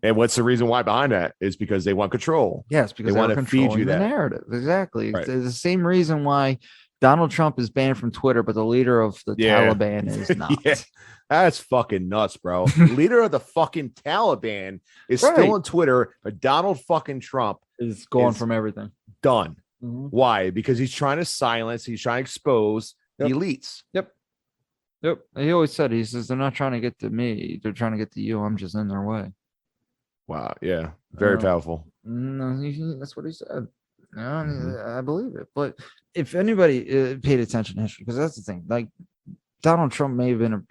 And what's the reason why behind that? Is because they want control. Yes, because they want to feed you the narrative. Exactly. Right. It's the same reason why Donald Trump is banned from Twitter, but the leader of the Taliban is not. That's fucking nuts, bro. Leader of the fucking Taliban is still on Twitter, but Donald fucking Trump is gone from everything. Done. Why? Because he's trying to silence, he's trying to expose the elites. Yep. He always said, he says, they're not trying to get to me, they're trying to get to you. I'm just in their way. Wow. Yeah. Very powerful. No, that's what he said. I believe it. But if anybody paid attention to history, because that's the thing, like Donald Trump may have been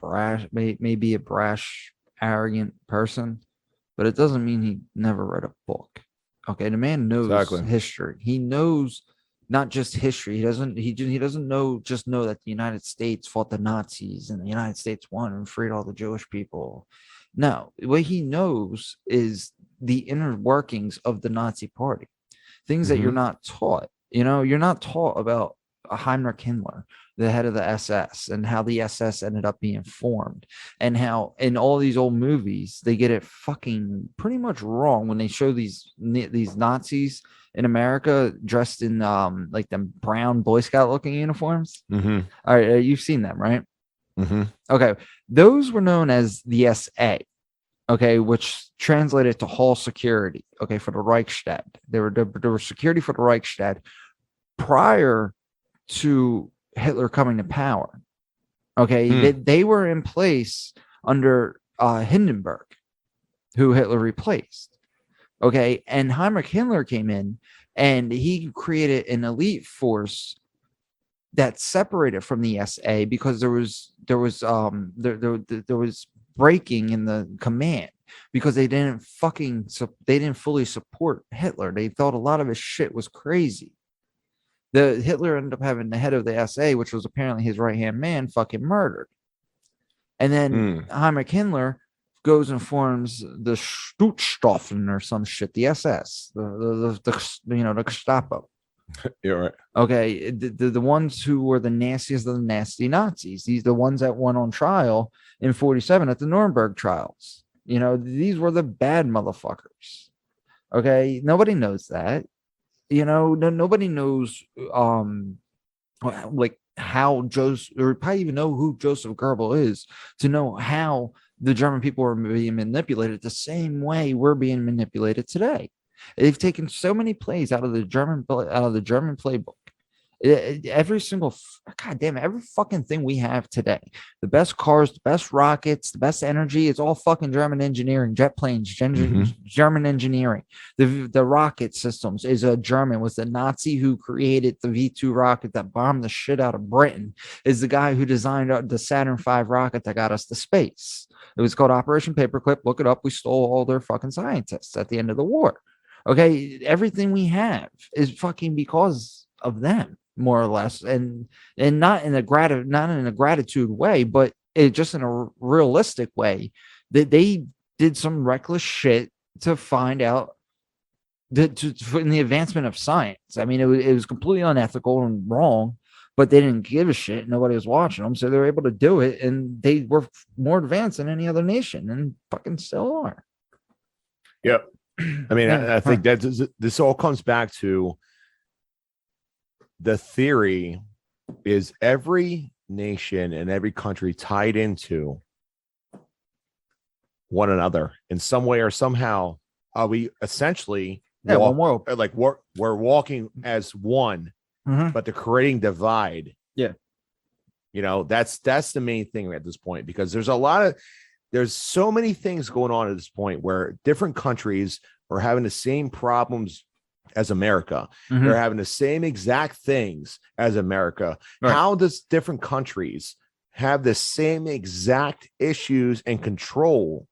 may be a brash, arrogant person, but it doesn't mean he never read a book. Okay, the man knows history. He knows not just history. He doesn't know that the United States fought the Nazis and the United States won and freed all the Jewish people. No, what he knows is the inner workings of the Nazi party, things that you're not taught. You're not taught about Heinrich Himmler, the head of the SS, and how the SS ended up being formed, and how in all these old movies they get it fucking pretty much wrong when they show these Nazis in America dressed in like them brown Boy Scout looking uniforms. All right, you've seen them, right? Okay, those were known as the SA, okay, which translated to hall security, okay, for the Reichstag. There were security for the Reichstag prior to Hitler coming to power. Okay, they were in place under Hindenburg, who Hitler replaced. Okay, and Heinrich Himmler came in and he created an elite force that separated from the SA because there was breaking in the command because they didn't fully support Hitler. They thought a lot of his shit was crazy. The Hitler ended up having the head of the SA, which was apparently his right-hand man, fucking murdered. And then Heinrich Himmler goes and forms the Schutzstaffen or some shit, the SS, the Gestapo. Yeah, right. Okay, the ones who were the nastiest of the nasty Nazis. These the ones that went on trial in 1947 at the Nuremberg trials. These were the bad motherfuckers. Okay, nobody knows that. Nobody knows like how Joseph, or probably even know who Joseph Goebbels is, to know how the German people were being manipulated the same way we're being manipulated today. They've taken so many plays out of the German playbook. Every single goddamn every fucking thing we have today, the best cars, the best rockets, the best energy, it's all fucking German engineering. Jet planes, German engineering. The rocket systems is a German. Was the Nazi who created the V2 rocket that bombed the shit out of Britain, is the guy who designed the Saturn V rocket that got us to space. It was called Operation Paperclip. Look it up. We stole all their fucking scientists at the end of the war. Okay, everything we have is fucking because of them, more or less, and not in a gratitude way, but just in a realistic way. That they did some reckless shit to find out in the advancement of science. I mean, it was completely unethical and wrong, but they didn't give a shit. Nobody was watching them, so they were able to do it, and they were more advanced than any other nation, and fucking still are. Yep. I mean, I think that this all comes back to the theory is every nation and every country tied into one another in some way or somehow. Are we essentially one world? Like we're walking as one, but they're creating divide. Yeah, that's the main thing at this point, because there's so many things going on at this point where different countries are having the same problems as America. They're having the same exact things as America. Right. How does different countries have the same exact issues and control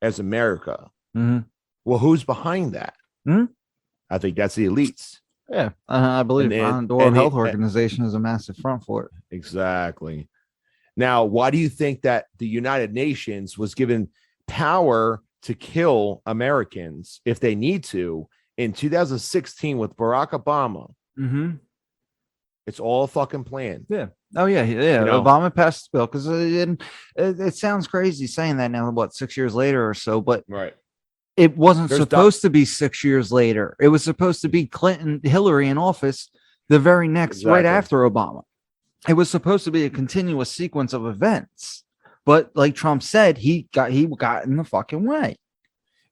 as America? Well, who's behind that? I think that's the elites. Yeah, I believe the World Health Organization is a massive front for it. Exactly. Now, why do you think that the United Nations was given power to kill Americans if they need to in 2016 with Barack Obama? Mm-hmm. It's all fucking planned. Yeah. Oh yeah, yeah. You know, Obama passed the bill because it sounds crazy saying that now. What, 6 years later or so? But right, it wasn't supposed to be 6 years later. It was supposed to be Hillary in office the very next, right after Obama. It was supposed to be a continuous sequence of events. But like Trump said, he got in the fucking way.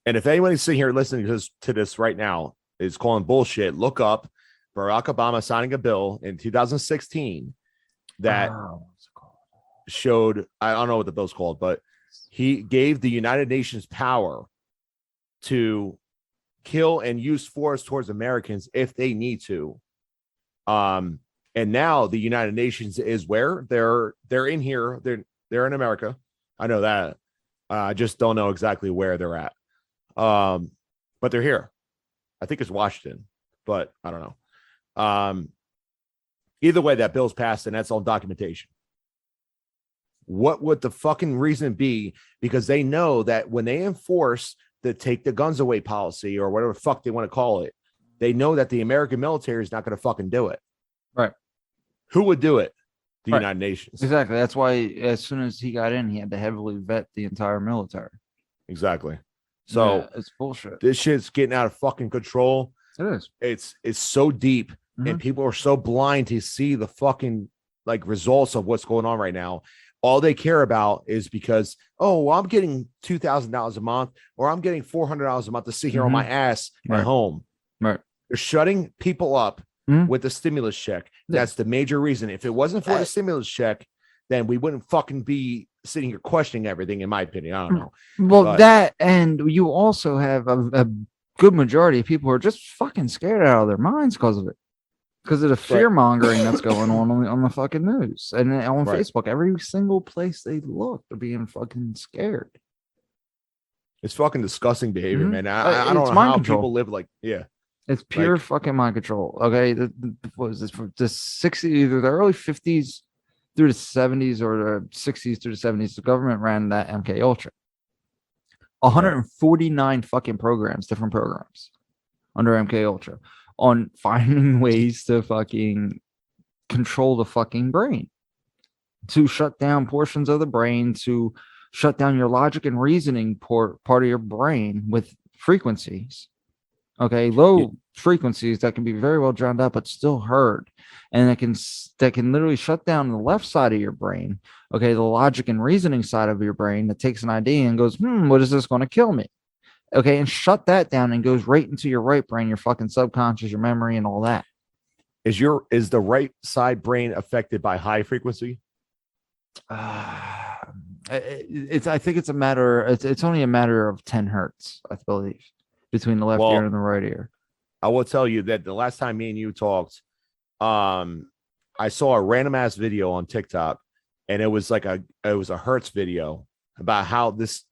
And if anybody's sitting here listening to this right now is calling bullshit, look up Barack Obama signing a bill in 2016 that showed, I don't know what the bill's called, but he gave the United Nations power to kill and use force towards Americans if they need to. And now the United Nations is where they're in here. They're in America. I know that. I just don't know exactly where they're at. But they're here. I think it's Washington, but I don't know. Either way, that bill's passed and that's all documentation. What would the fucking reason be? Because they know that when they enforce the take the guns away policy or whatever the fuck they want to call it, they know that the American military is not going to fucking do it. Right. Who would do it? The United Nations. Exactly. That's why as soon as he got in, he had to heavily vet the entire military. Exactly. So yeah, it's bullshit. This shit's getting out of fucking control. It is. It's so deep, and people are so blind to see the fucking like results of what's going on right now. All they care about is because, well, I'm getting $2,000 a month, or I'm getting $400 a month to sit here on my ass at home. Right. They're shutting people up with the stimulus check. That's the major reason. If it wasn't for the stimulus check, then we wouldn't fucking be sitting here questioning everything, in my opinion. I don't know. Well, that, and you also have a good majority of people who are just fucking scared out of their minds because of it. Because of the fear mongering that's going on the fucking news and on Facebook. Every single place they look, they're being fucking scared. It's fucking disgusting behavior, man. I don't know how people live like, it's pure fucking mind control. Okay, what was this from the 60s, either the early 50s through the 70s or the 60s through the 70s? The government ran that MK Ultra. 149 fucking programs, different programs under MK Ultra on finding ways to fucking control the fucking brain, to shut down portions of the brain, to shut down your logic and reasoning part of your brain with frequencies. Okay, low frequencies that can be very well drowned out but still heard, and that can literally shut down the left side of your brain. Okay, the logic and reasoning side of your brain that takes an idea and goes, what is this going to kill me? Okay, and shut that down and goes right into your right brain, your fucking subconscious, your memory, and all that. Is the right side brain affected by high frequency? I think it's a matter. It's only a matter of 10 hertz, I believe, between the left ear and the right ear. I will tell you that the last time me and you talked, I saw a random ass video on TikTok, and it was like a hertz video about how this,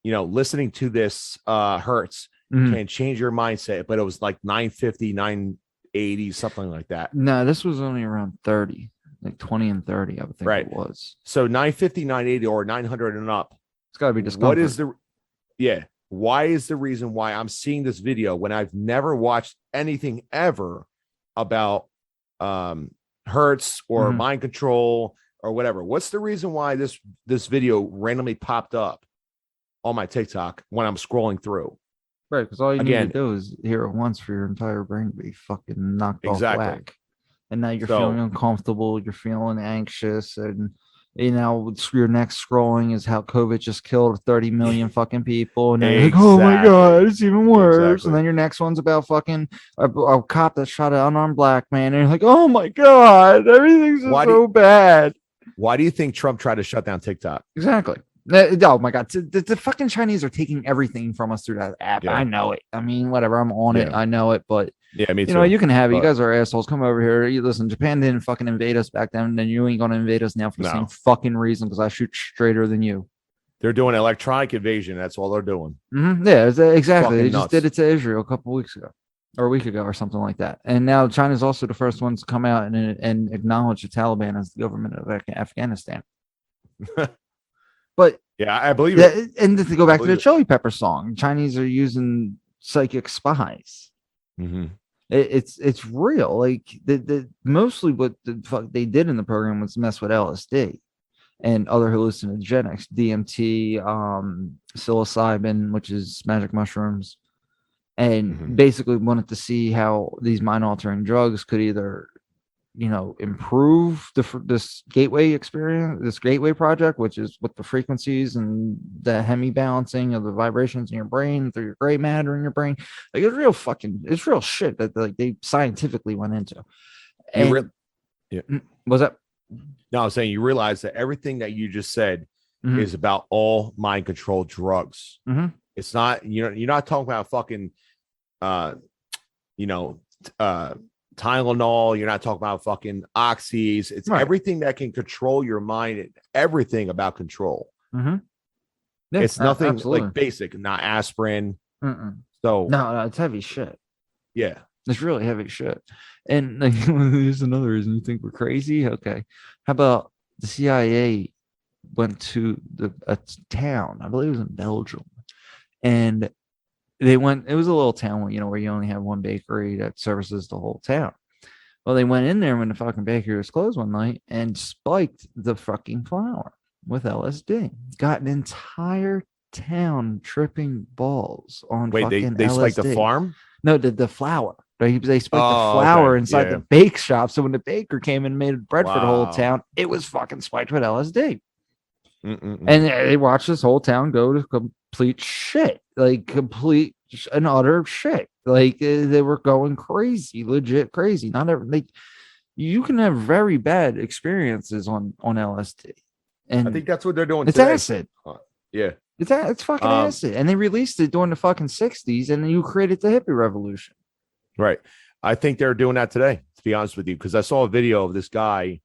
listening to this hertz can change your mindset. But it was like 950, 980, something like that. No, this was only around 30, like 20 and 30, I would think it was. So 950, 980, or 900 and up. It's got to be discomfort. What is why is the reason why I'm seeing this video when I've never watched anything ever about hertz or mind control or whatever? What's the reason why this video randomly popped up on my TikTok when I'm scrolling through? Right, because all you need to do is hear it once for your entire brain to be fucking knocked off whack. And now you're feeling uncomfortable, you're feeling anxious, and your next scrolling is how COVID just killed 30 million fucking people, and then you're like, oh my god, it's even worse. And then your next one's about fucking a cop that shot an unarmed black man, and you're like, oh my god, everything's so bad. Why do you think Trump tried to shut down TikTok? Exactly. Oh my god, the fucking Chinese are taking everything from us through that app. I know it. I mean, whatever, I'm on it. I know it, but me too. You can have it. You guys are assholes. Come over here. You listen, Japan didn't fucking invade us back then, then you ain't gonna invade us now for the same fucking reason, because I shoot straighter than you. They're doing electronic invasion. That's all they're doing. Yeah, exactly. They just did it to Israel a couple weeks ago. or a week ago or something like that. And now China's also the first ones to come out and acknowledge the Taliban as the government of Afghanistan. But yeah, I believe it. And to go back to the Chili Pepper song, Chinese are using psychic spies. Mm-hmm. It's real. Like mostly what the fuck they did in the program was mess with LSD and other hallucinogenics, DMT, psilocybin, which is magic mushrooms, and basically wanted to see how these mind altering drugs could either, improve this gateway experience, this gateway project, which is with the frequencies and the hemi balancing of the vibrations in your brain through your gray matter in your brain. Like it's real shit that like they scientifically went into. And yeah. Was that? No, I was saying you realize that everything that you just said is about all mind control drugs. It's not, you're not talking about fucking Tylenol. You're not talking about fucking oxys. It's everything that can control your mind and everything about control. Yeah, it's nothing like basic, not aspirin. So no, it's heavy shit. Yeah, it's really heavy shit. And like, here's another reason you think we're crazy. Okay, how about the CIA went to a town, I believe it was in Belgium, and they went, it was a little town where, where you only have one bakery that services the whole town. Well, they went in there when the fucking bakery was closed one night and spiked the fucking flour with LSD. Got an entire town tripping balls on fucking they LSD. spiked the farm? No, the flour. They spiked the flour inside the bake shop. So when the baker came and made bread for the whole town, it was fucking spiked with LSD. And they watched this whole town go to complete shit, like complete and utter shit. Like they were going crazy, legit crazy. Not every, like, you can have very bad experiences on LSD, and I think that's what they're doing. It's today. Acid. Yeah, it's fucking acid, and they released it during the fucking 60s, and then you created the hippie revolution. Right. I think they're doing that today, to be honest with you, because I saw a video of this guy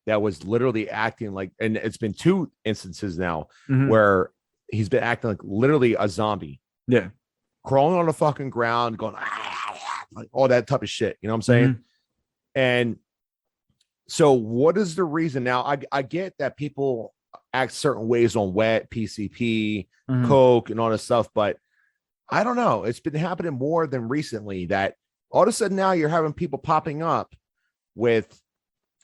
that was literally acting like, and it's been 2 instances now where he's been acting like literally a zombie. Yeah. Crawling on the fucking ground, going, like all that type of shit. You know what I'm saying? And so what is the reason? Now, I get that people act certain ways on wet, PCP, coke, and all this stuff, but I don't know. It's been happening more than recently that all of a sudden now you're having people popping up with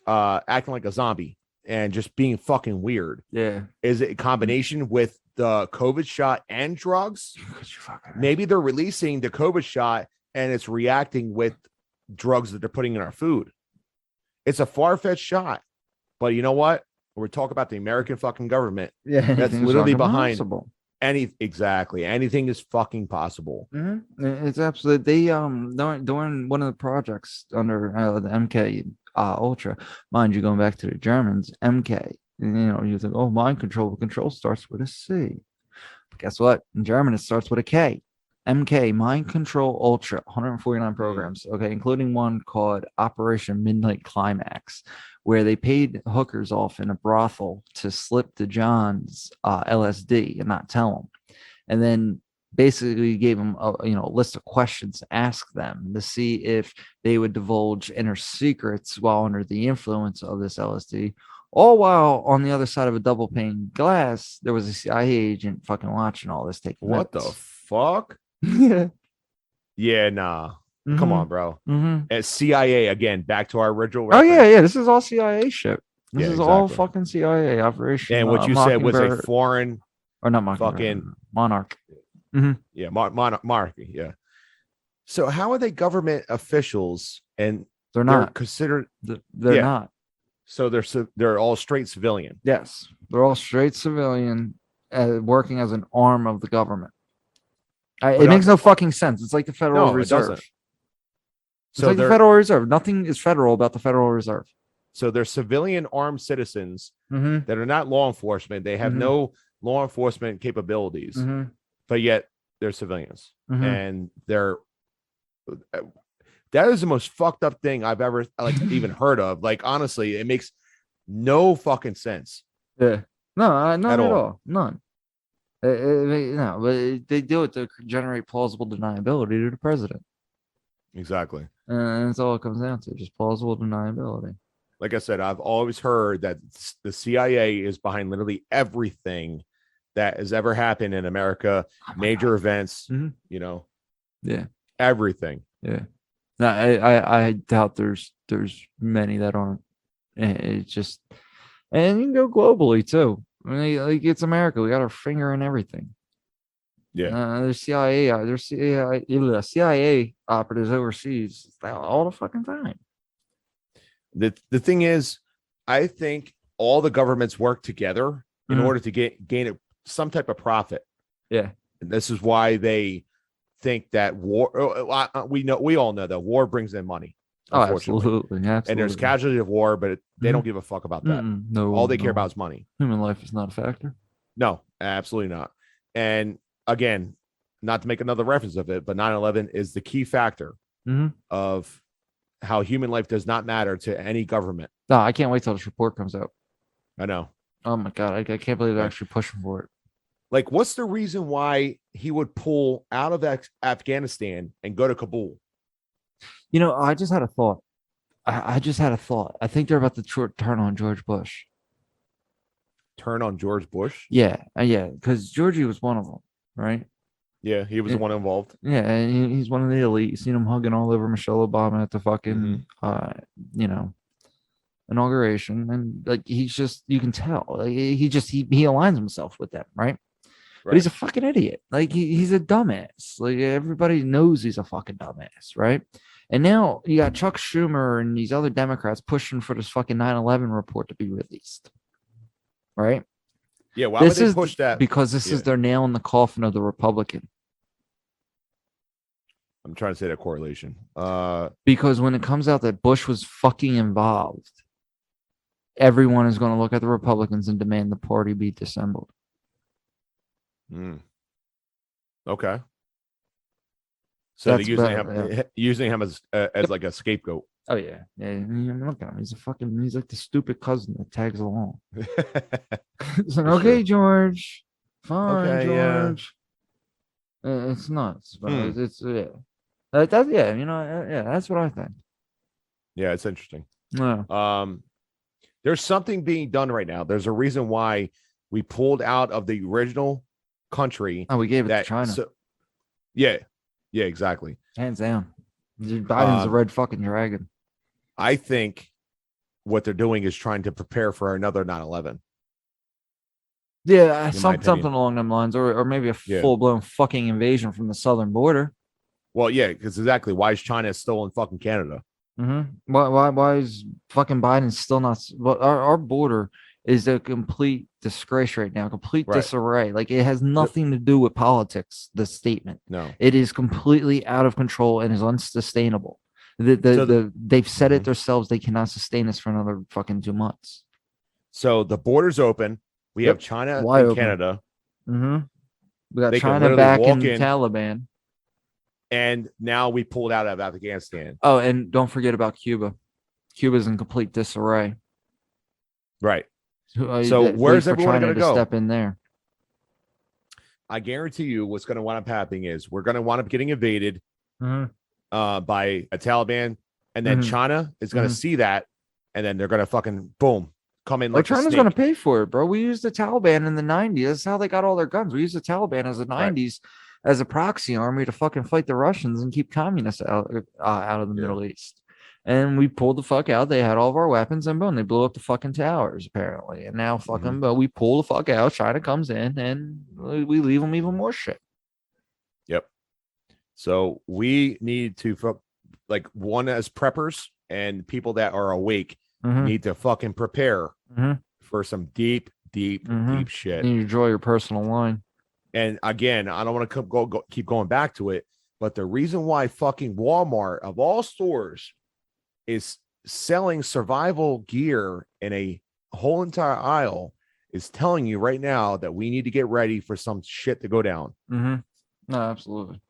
acting like a zombie and just being fucking weird. Yeah. Is it a combination with the COVID shot and drugs? Maybe they're releasing the COVID shot and it's reacting with drugs that they're putting in our food. It's a far-fetched shot, but you know what? We're talking about the American fucking government. Yeah, that's literally behind possible. Anything is fucking possible. It's absolutely. They during one of the projects under the MK Ultra, mind you, going back to the Germans, MK. You think, oh, mind control. Control starts with a C. But guess what? In German, it starts with a K. MK, Mind Control Ultra, 149 programs, okay, including one called Operation Midnight Climax, where they paid hookers off in a brothel to slip to John's LSD and not tell them. And then basically gave them a list of questions to ask them to see if they would divulge inner secrets while under the influence of this LSD. All while on the other side of a double pane glass, there was a CIA agent fucking watching all this taking What minutes. The fuck? Yeah, nah. Come on, bro. At CIA again, back to our original reference. Oh yeah, this is all CIA shit. This is all fucking CIA operation. And what you said was a foreign or not fucking monarch. Yeah, monarchy. Yeah. So how are they government officials and they're not considered? They're not. So they're all straight civilian. Yes, they're all straight civilian, working as an arm of the government. It makes no fucking sense. It's like the Federal Reserve. It's like the Federal Reserve. Nothing is federal about the Federal Reserve. So they're civilian armed citizens that are not law enforcement. They have no law enforcement capabilities, but yet they're civilians, and that is the most fucked up thing I've ever even heard of. Like, honestly, it makes no fucking sense. Yeah, none at all. None. No, but they do it to generate plausible deniability to the president. Exactly. And that's all it comes down to, just plausible deniability. Like I said, I've always heard that the CIA is behind literally everything that has ever happened in America, major events, Yeah. everything. Yeah. No, I doubt there's many that aren't. It's just, and you can go globally too. I mean, like it's America. We got our finger in everything. Yeah. There's CIA operatives overseas all the fucking time. The thing is, I think all the governments work together in order to gain some type of profit. Yeah. And this is why they think that war, we all know that war brings in money. Oh, absolutely. And there's casualties of war, but they don't give a fuck about that. No, all they care about is money. Human life is not a factor. No, absolutely not. And again, not to make another reference of it, but 9/11 is the key factor of how human life does not matter to any government. No, I can't wait till this report comes out. I know. Oh my God. I can't believe they're actually pushing for it. Like, what's the reason why he would pull out of Afghanistan and go to Kabul? I just had a thought. I just had a thought. I think they're about to turn on George Bush. Turn on George Bush? Yeah. Yeah. Because Georgie was one of them, right? Yeah, he was the one involved. Yeah, and he's one of the elite. You seen him hugging all over Michelle Obama at the fucking, inauguration, and like he's just, you can tell, like, he aligns himself with them, right? But he's a fucking idiot. Like he's a dumbass. Like everybody knows he's a fucking dumbass, right? And now you got Chuck Schumer and these other Democrats pushing for this fucking 9/11 report to be released, right? Yeah, why would they push that? Because this is their nail in the coffin of the Republican. I'm trying to say that correlation. Because when it comes out that Bush was fucking involved, everyone is going to look at the Republicans and demand the party be disassembled. Okay. So they're using him as like a scapegoat. Oh yeah. Look at him. He's like the stupid cousin that tags along. It's like, okay, George. Fine, George. Yeah. It's nuts. But it's that's what I think. Yeah, it's interesting. Yeah. There's something being done right now. There's a reason why we pulled out of the original country. Oh, we gave it to China. Yeah, exactly. Hands down. Biden's a red fucking dragon. I think what they're doing is trying to prepare for another 9/11. Yeah, something along them lines, or maybe a full-blown fucking invasion from the southern border. Well, yeah, because exactly. Why is China still in fucking Canada? Why is fucking Biden still not? Well, our border is a complete disgrace right now, complete disarray. Like it has nothing to do with politics. The statement, no, it is completely out of control and is unsustainable. They've said it themselves. They cannot sustain this for another fucking 2 months. So the border's open. We have China and Canada. We got China back in Taliban. And now we pulled out of Afghanistan. Oh, and don't forget about Cuba. Cuba's in complete disarray. Right. So where's everyone going to go? Step in there. I guarantee you what's going to wind up happening is we're going to wind up getting invaded by a Taliban. And then China is going to see that. And then they're going to fucking, boom, come in like China's going to pay for it, bro. We used the Taliban in the 90s. That's how they got all their guns. We used the Taliban as the 90s. As a proxy army to fucking fight the Russians and keep communists out of the Middle East. And we pulled the fuck out. They had all of our weapons and boom, they blew up the fucking towers apparently. And now fucking, but we pull the fuck out. China comes in and we leave them even more shit. Yep. So we need to, like, one as preppers and people that are awake need to fucking prepare for some deep shit. You draw your personal line. And again, I don't want to keep going back to it, but the reason why fucking Walmart of all stores is selling survival gear in a whole entire aisle is telling you right now that we need to get ready for some shit to go down. No, absolutely.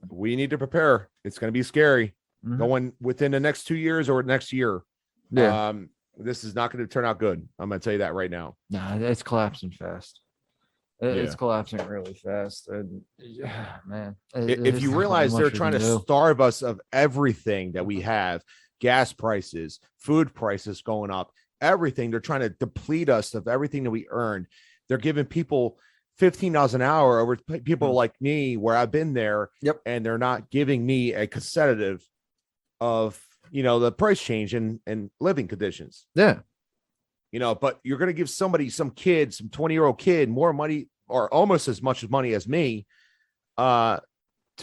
We need to prepare. It's going to be scary going within the next 2 years or next year. Yeah. This is not going to turn out good. I'm going to tell you that right now. Nah, it's collapsing fast. It's collapsing really fast. And man, if you realize they're trying to starve us of everything that we have, gas prices, food prices going up, everything, they're trying to deplete us of everything that we earned. They're giving people $15 an hour over people like me, where I've been there. Yep. And they're not giving me a consecutive of, the price change and living conditions. Yeah. But you're going to give somebody, some 20-year-old kid, more money or almost as much money as me to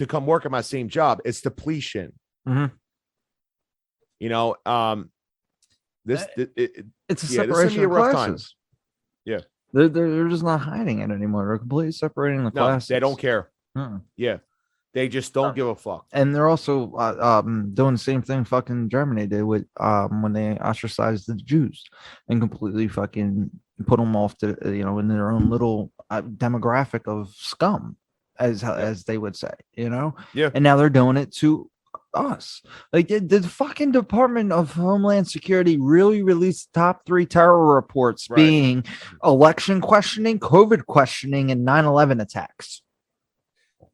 come work at my same job. It's depletion. Mm-hmm. It's a separation of classes. Yeah. They're just not hiding it anymore. They're completely separating the classes. They don't care. Yeah. They just don't give a fuck. And they're also doing the same thing fucking Germany did with when they ostracized the Jews and completely fucking put them off to in their own little demographic of scum, as they would say, Yeah. And now they're doing it to us. Like, did the fucking Department of Homeland Security really release top 3 terror reports, being election questioning, COVID questioning, and 9/11 attacks?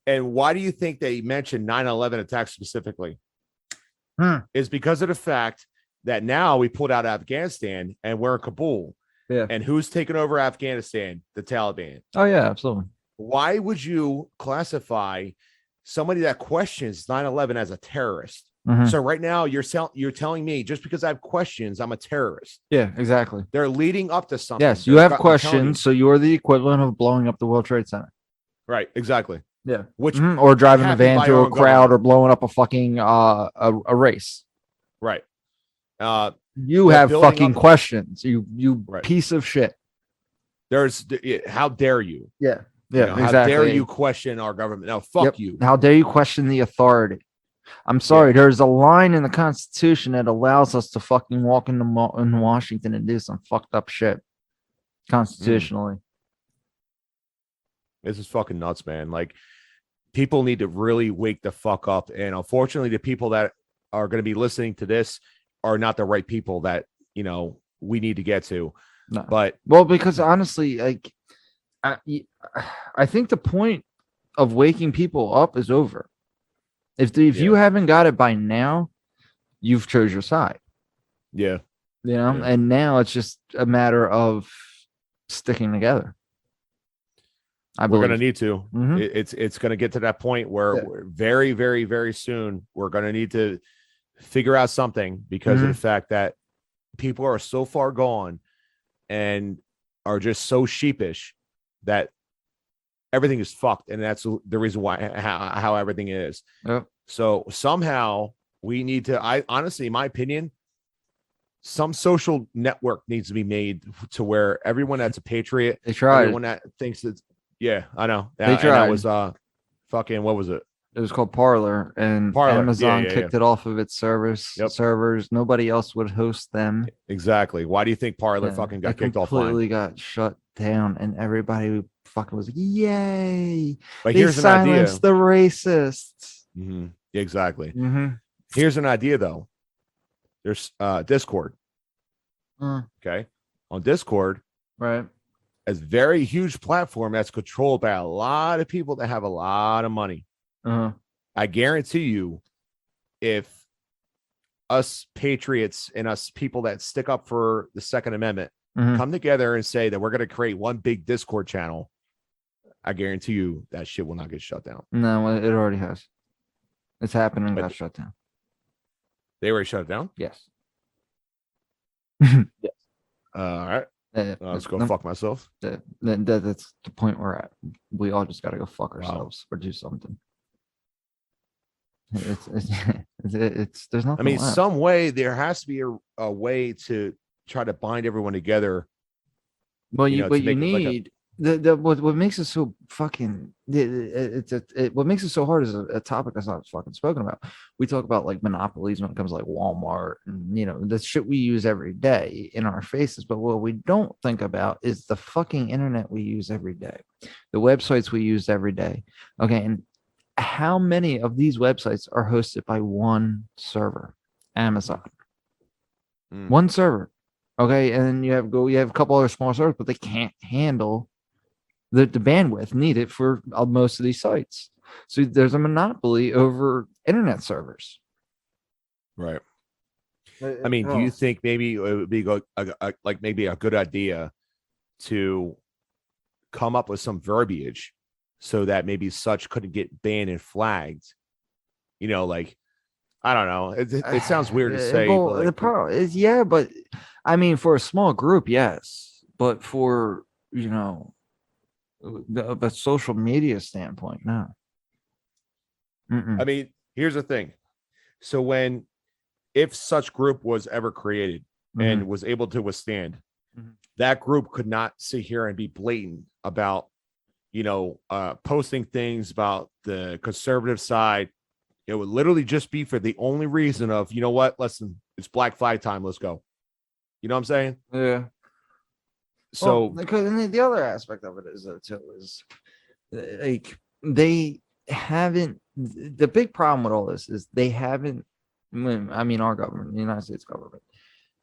And why do you think they mentioned 9/11 attacks specifically? Is because of the fact that now we pulled out Afghanistan and we're in Kabul. Yeah. And who's taking over Afghanistan? The Taliban. Oh, yeah, absolutely. Why would you classify somebody that questions 9/11 as a terrorist? Mm-hmm. So right now you're telling me just because I have questions, I'm a terrorist. Yeah, exactly. They're leading up to something. Yes, you have questions, so you're the equivalent of blowing up the World Trade Center. Right, exactly. Yeah, which or driving a van to a crowd, or blowing up a fucking a race. Right. You have fucking questions. You piece of shit. How dare you? Yeah. Yeah. Exactly. How dare you question our government? No, fuck you. How dare you question the authority? I'm sorry. There's a line in the Constitution that allows us to fucking walk into Washington and do some fucked up shit constitutionally. This is fucking nuts, man. Like, people need to really wake the fuck up. And unfortunately, the people that are going to be listening to this are not the right people that, we need to get to. No. But because honestly, like, I think the point of waking people up is over. If you haven't got it by now, you've chose your side. Yeah. And now it's just a matter of sticking together. We're going to need to. Mm-hmm. It's going to get to that point where we're very, very, very soon we're going to need to figure out something, because of the fact that people are so far gone and are just so sheepish that everything is fucked, and that's the reason why how everything is. Yep. So somehow we need to. I honestly, in my opinion, some social network needs to be made to where everyone that's a patriot, everyone that thinks that. Yeah, I know. They tried. And that was fucking, what was it? It was called Parler, and Amazon kicked it off of its servers. Nobody else would host them. Exactly. Why do you think Parler fucking got kicked off? Completely got shut down, and everybody fucking was like, "Yay!" But here's an idea: the racists. Mm-hmm. Exactly. Mm-hmm. Here's an idea, though. There's Discord. Okay, on Discord, right? A very huge platform that's controlled by a lot of people that have a lot of money. I guarantee you, if us patriots and us people that stick up for the Second Amendment come together and say that we're going to create one big Discord channel, I guarantee you that shit will not get shut down. No, it already has. It's happened and got shut down. They already shut it down? Yes. Yes. All right. Let's go fuck myself. That's the point we're at. We all just got to go fuck ourselves or do something. It's there's nothing. I mean, left. some way there has to be a way to try to bind everyone together. Well, you need what makes it so fucking what makes it so hard is a topic that's not fucking spoken about. We talk about like monopolies when it comes to like Walmart and the shit we use every day in our faces, but what we don't think about is the fucking internet we use every day, the websites we use every day. Okay, and how many of these websites are hosted by one server? Amazon. One server. Okay, and then you have a couple other small servers, but they can't handle the bandwidth needed for most of these sites. So there's a monopoly over internet servers. Right. I mean, do you think maybe it would be like maybe a good idea to come up with some verbiage so that maybe such couldn't get banned and flagged? You know, like, I don't know. It sounds weird to say. Well, but the problem is, yeah, but I mean, for a small group, yes, but for the social media standpoint, no. I mean, here's the thing. So if such group was ever created and was able to withstand, that group could not sit here and be blatant about, posting things about the conservative side. It would literally just be for the only reason of, you know what, listen, it's Black Flag time. Let's go. You know what I'm saying? Yeah. So because the other aspect of it is like they haven't. The big problem with all this is they haven't. I mean, our government, the United States government,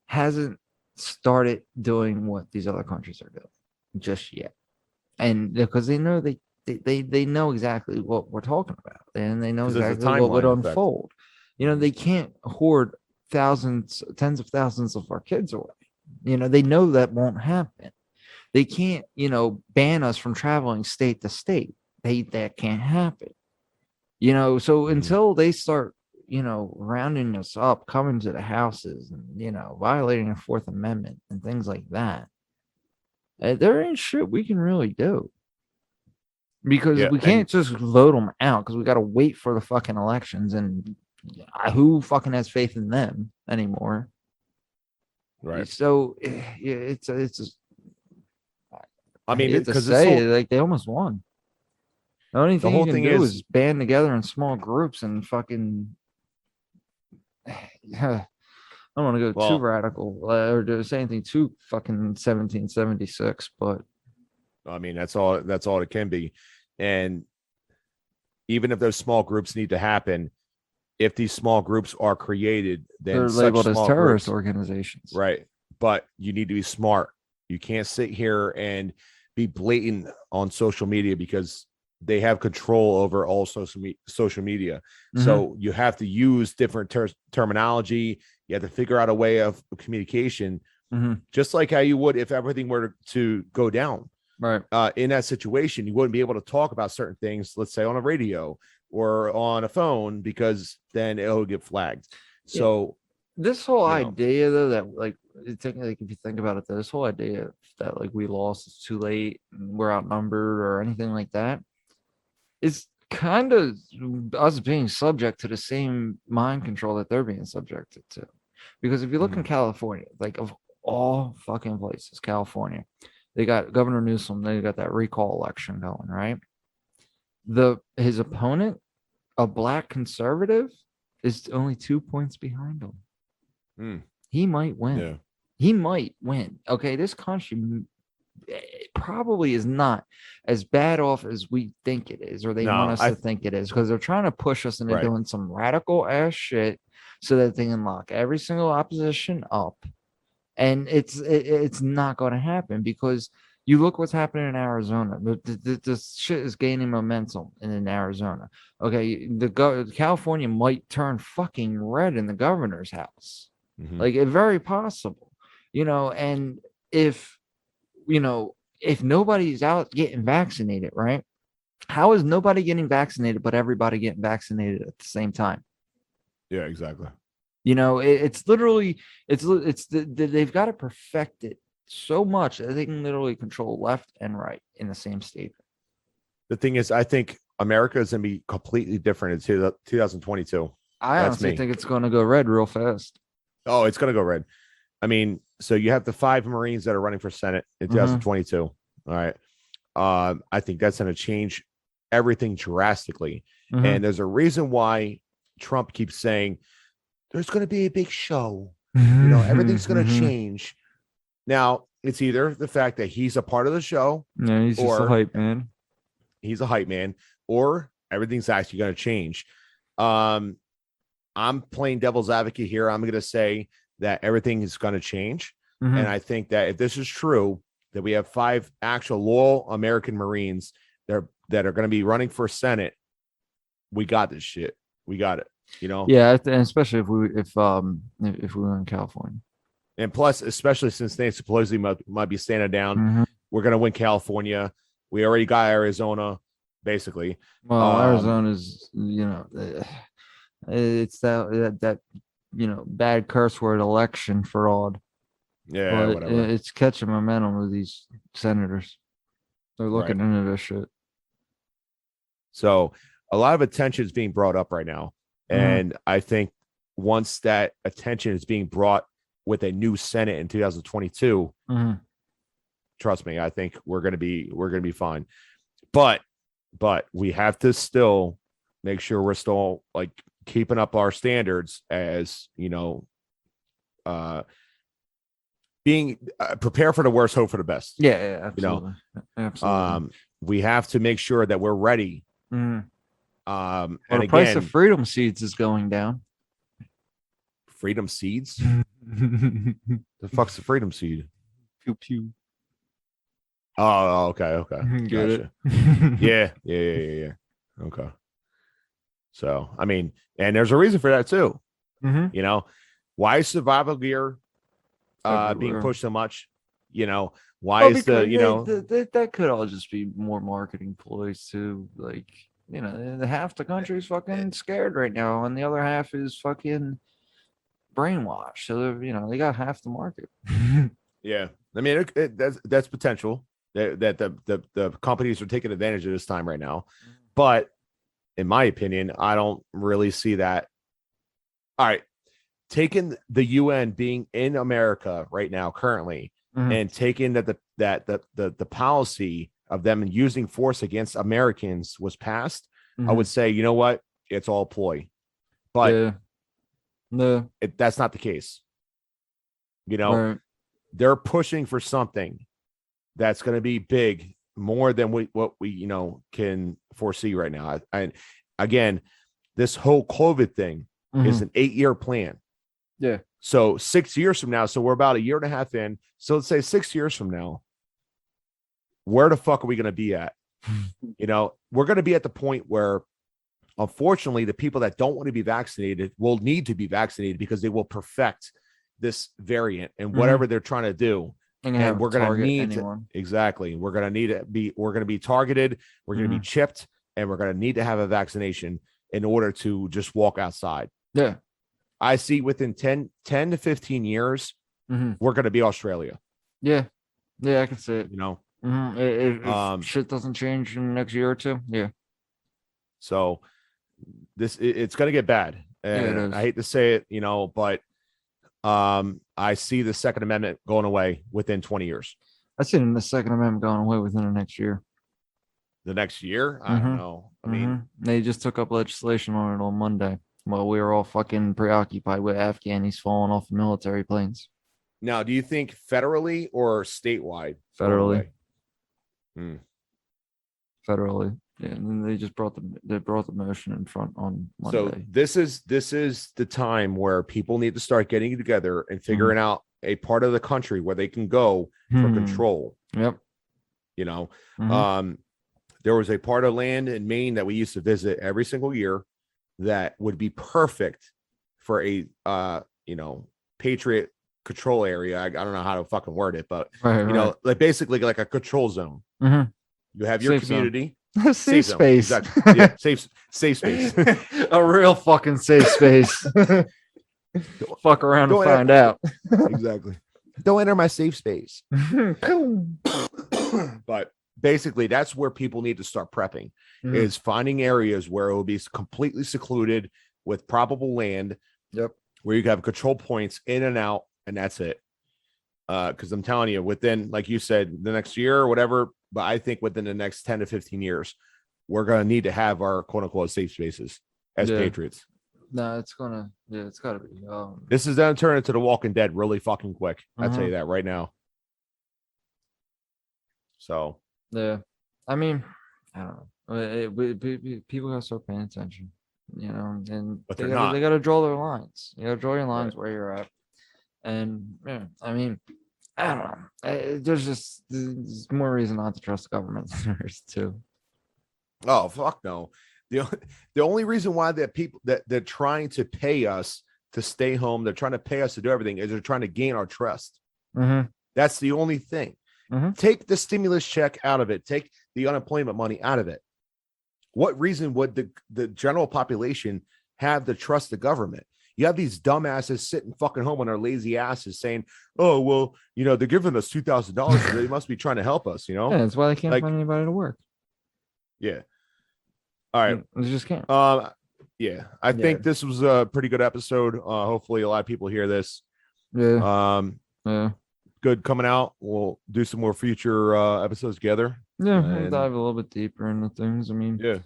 hasn't started doing what these other countries are doing just yet, and because they know they know exactly what we're talking about, and they know exactly what would unfold. They can't hoard tens of thousands of our kids away. They know that won't happen. They can't, ban us from traveling state to state. That can't happen. So until they start, rounding us up, coming to the houses and, violating the Fourth Amendment and things like that, there ain't shit we can really do. Because we can't just vote them out because we got to wait for the fucking elections, and who fucking has faith in them anymore? Right. So it's just, I mean, because like they almost won. The only thing you can do is band together in small groups and fucking. I don't want to go too radical or to say anything too fucking 1776, but I mean, that's all it can be. And even if those small groups need to happen, if these small groups are created, then they're labeled as terrorist organizations. Right. But you need to be smart. You can't sit here and be blatant on social media because they have control over all social media. So you have to use different terminology. You have to figure out a way of communication, just like how you would if everything were to go down. Right. In that situation, you wouldn't be able to talk about certain things, let's say on a radio or on a phone, because then it'll get flagged. So this whole idea, though, that like if you think about it, this whole idea that like we lost, it's too late, and we're outnumbered, or anything like that, is kind of us being subject to the same mind control that they're being subjected to. Because if you look in California, like of all fucking places, California, they got Governor Newsom, they got that recall election going, right? His opponent, a black conservative, is only 2 points behind him. He might win. Yeah. He might win. Okay, this country probably is not as bad off as we think it is, or they want us to think it is, because they're trying to push us into doing some radical ass shit so that they can lock every single opposition up. And it's not going to happen, because you look what's happening in Arizona. The shit is gaining momentum in Arizona. Okay, California might turn fucking red in the governor's house. Like, it's very possible, and if nobody's out getting vaccinated, right? How is nobody getting vaccinated but everybody getting vaccinated at the same time? Yeah, exactly. It's literally, they've got to perfect it so much that they can literally control left and right in the same state. The thing is, I think America is going to be completely different in 2022. I honestly think it's going to go red real fast. Oh, it's going to go red. I mean, so you have the 5 Marines that are running for Senate in 2022. All right. I think that's going to change everything drastically. And there's a reason why Trump keeps saying there's going to be a big show. Everything's going to change. Now, it's either the fact that he's a part of the show. Yeah, he's just a hype man. He's a hype man, or everything's actually going to change. I'm playing devil's advocate here. I'm going to say that everything is going to change. And I think that if this is true, that we have 5 actual loyal American Marines that are going to be running for Senate, we got this shit. We got it. You know? Yeah, and especially if we were in California. And plus, especially since they supposedly might be standing down, we're going to win California. We already got Arizona, basically. Well, Arizona's, it's that bad curse word election fraud. Yeah, but whatever. It's catching momentum with these senators. They're looking into this shit. So a lot of attention is being brought up right now. And I think once that attention is being brought with a new Senate in 2022, trust me, I think we're gonna be fine. But we have to still make sure we're still like keeping up our standards as being prepared for the worst, hope for the best. Yeah, absolutely. Absolutely. We have to make sure that we're ready. And the price of freedom seeds is going down. Freedom seeds? The fuck's the freedom seed? Pew pew. Oh, okay. Get gotcha. Yeah. Okay. So, I mean, and there's a reason for that too. Why is survival gear being pushed so much? Why is that could all just be more marketing ploys too? Like, half the country's fucking scared right now, and the other half is fucking brainwashed. So they got half the market. Yeah, I mean that's potential that the companies are taking advantage of this time right now, but in my opinion, I don't really see that. All right, taking the UN being in America right now currently, and taking that the policy of them using force against Americans was passed, I would say, you know what, it's all ploy. But that's not the case. They're pushing for something that's going to be big, more than what we can foresee right now. And again, this whole COVID thing is an 8-year plan. Yeah. So 6 years from now, so we're about 1.5 years in. So let's say 6 years from now, where the fuck are we going to be at? We're going to be at the point where, unfortunately, the people that don't want to be vaccinated will need to be vaccinated because they will perfect this variant and whatever they're trying to do. And we're going to need exactly. We're going to be targeted. We're going to be chipped, and we're going to need to have a vaccination in order to just walk outside. Yeah. I see within 10 to 15 years, we're going to be Australia. Yeah. Yeah, I can see it. If shit doesn't change in the next year or two. Yeah. So it's going to get bad. And I hate to say it, but I see the Second Amendment going away within 20 years. I see the Second Amendment going away within the next year. The next year? I don't know. I mean, they just took up legislation on it on Monday. Well, we were all fucking preoccupied with Afghanis falling off military planes. Now, do you think federally or statewide? Federally. Federally. Yeah, and then they just brought the motion in front on Monday. So this is the time where people need to start getting together and figuring out a part of the country where they can go for control. Yep. There was a part of land in Maine that we used to visit every single year that would be perfect for a patriot control area. I don't know how to fucking word it, but like basically like a control zone. You have your community. Safe space. Exactly. Yeah, safe space. A real fucking safe space. Fuck around and find out. Exactly. Don't enter my safe space. But basically, that's where people need to start prepping, is finding areas where it will be completely secluded with probable land. Yep. Where you have control points in and out, and that's it. Because I'm telling you, within, like you said, the next year or whatever, but I think within the next 10 to 15 years, we're going to need to have our quote unquote safe spaces as patriots. No, it's gotta be. This is going to turn into The Walking Dead really fucking quick. I'll tell you that right now. So, yeah, I mean, I don't know. People gotta start paying attention, and but they gotta draw their lines. You gotta draw your lines where you're at. And yeah, I mean, I don't know. There's more reason not to trust the government than there is too. Oh fuck no. The only reason why that people that they're trying to pay us to stay home, they're trying to pay us to do everything, is they're trying to gain our trust. Mm-hmm. That's the only thing. Mm-hmm. Take the stimulus check out of it. Take the unemployment money out of it. What reason would the general population have to trust the government? You have these dumbasses sitting fucking home on their lazy asses saying, oh, well, you know, they're giving us $2,000. So they must be trying to help us, you know? Yeah, that's why they can't Like, find anybody to work. yeah. All right. They just can't. Yeah. I think this was a pretty good episode. Hopefully a lot of people hear this. Yeah. Yeah. Good coming out. We'll do some more future episodes together. Yeah, we'll dive a little bit deeper into things. I mean, yeah,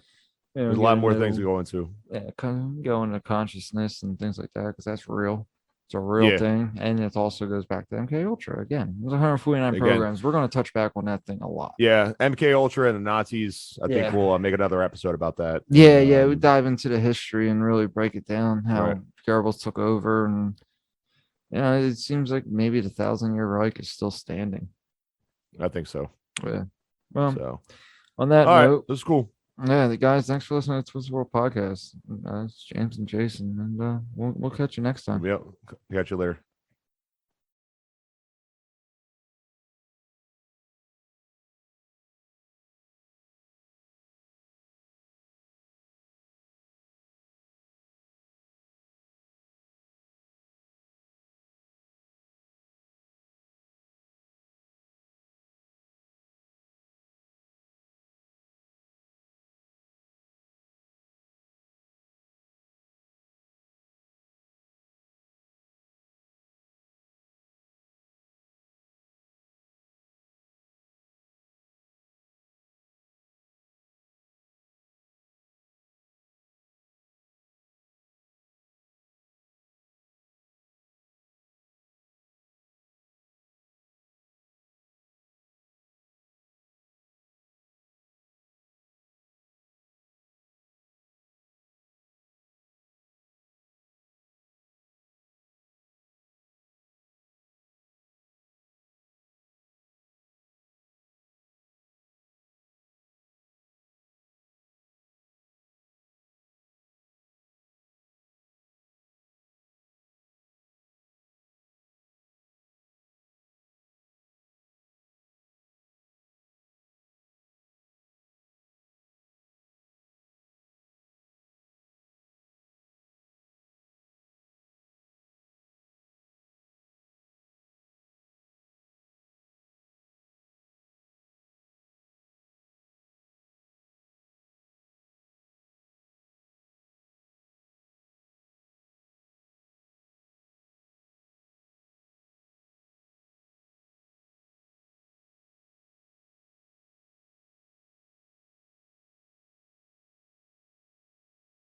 there's a lot more things to go into. Yeah, go into consciousness and things like that, because that's real. It's a real thing, and it also goes back to MK Ultra again. There's 149 programs. We're going to touch back on that thing a lot. Yeah, MK Ultra and the Nazis. I think we'll make another episode about that. Yeah, we dive into the history and really break it down, how Goebbels took over, and it seems like maybe the 1,000-year Reich is still standing. I think so. Yeah. Well, on that note, that's cool. Yeah, guys, thanks for listening to Twist World Podcast. It's James and Jason, and we'll catch you next time. Yep, catch you later.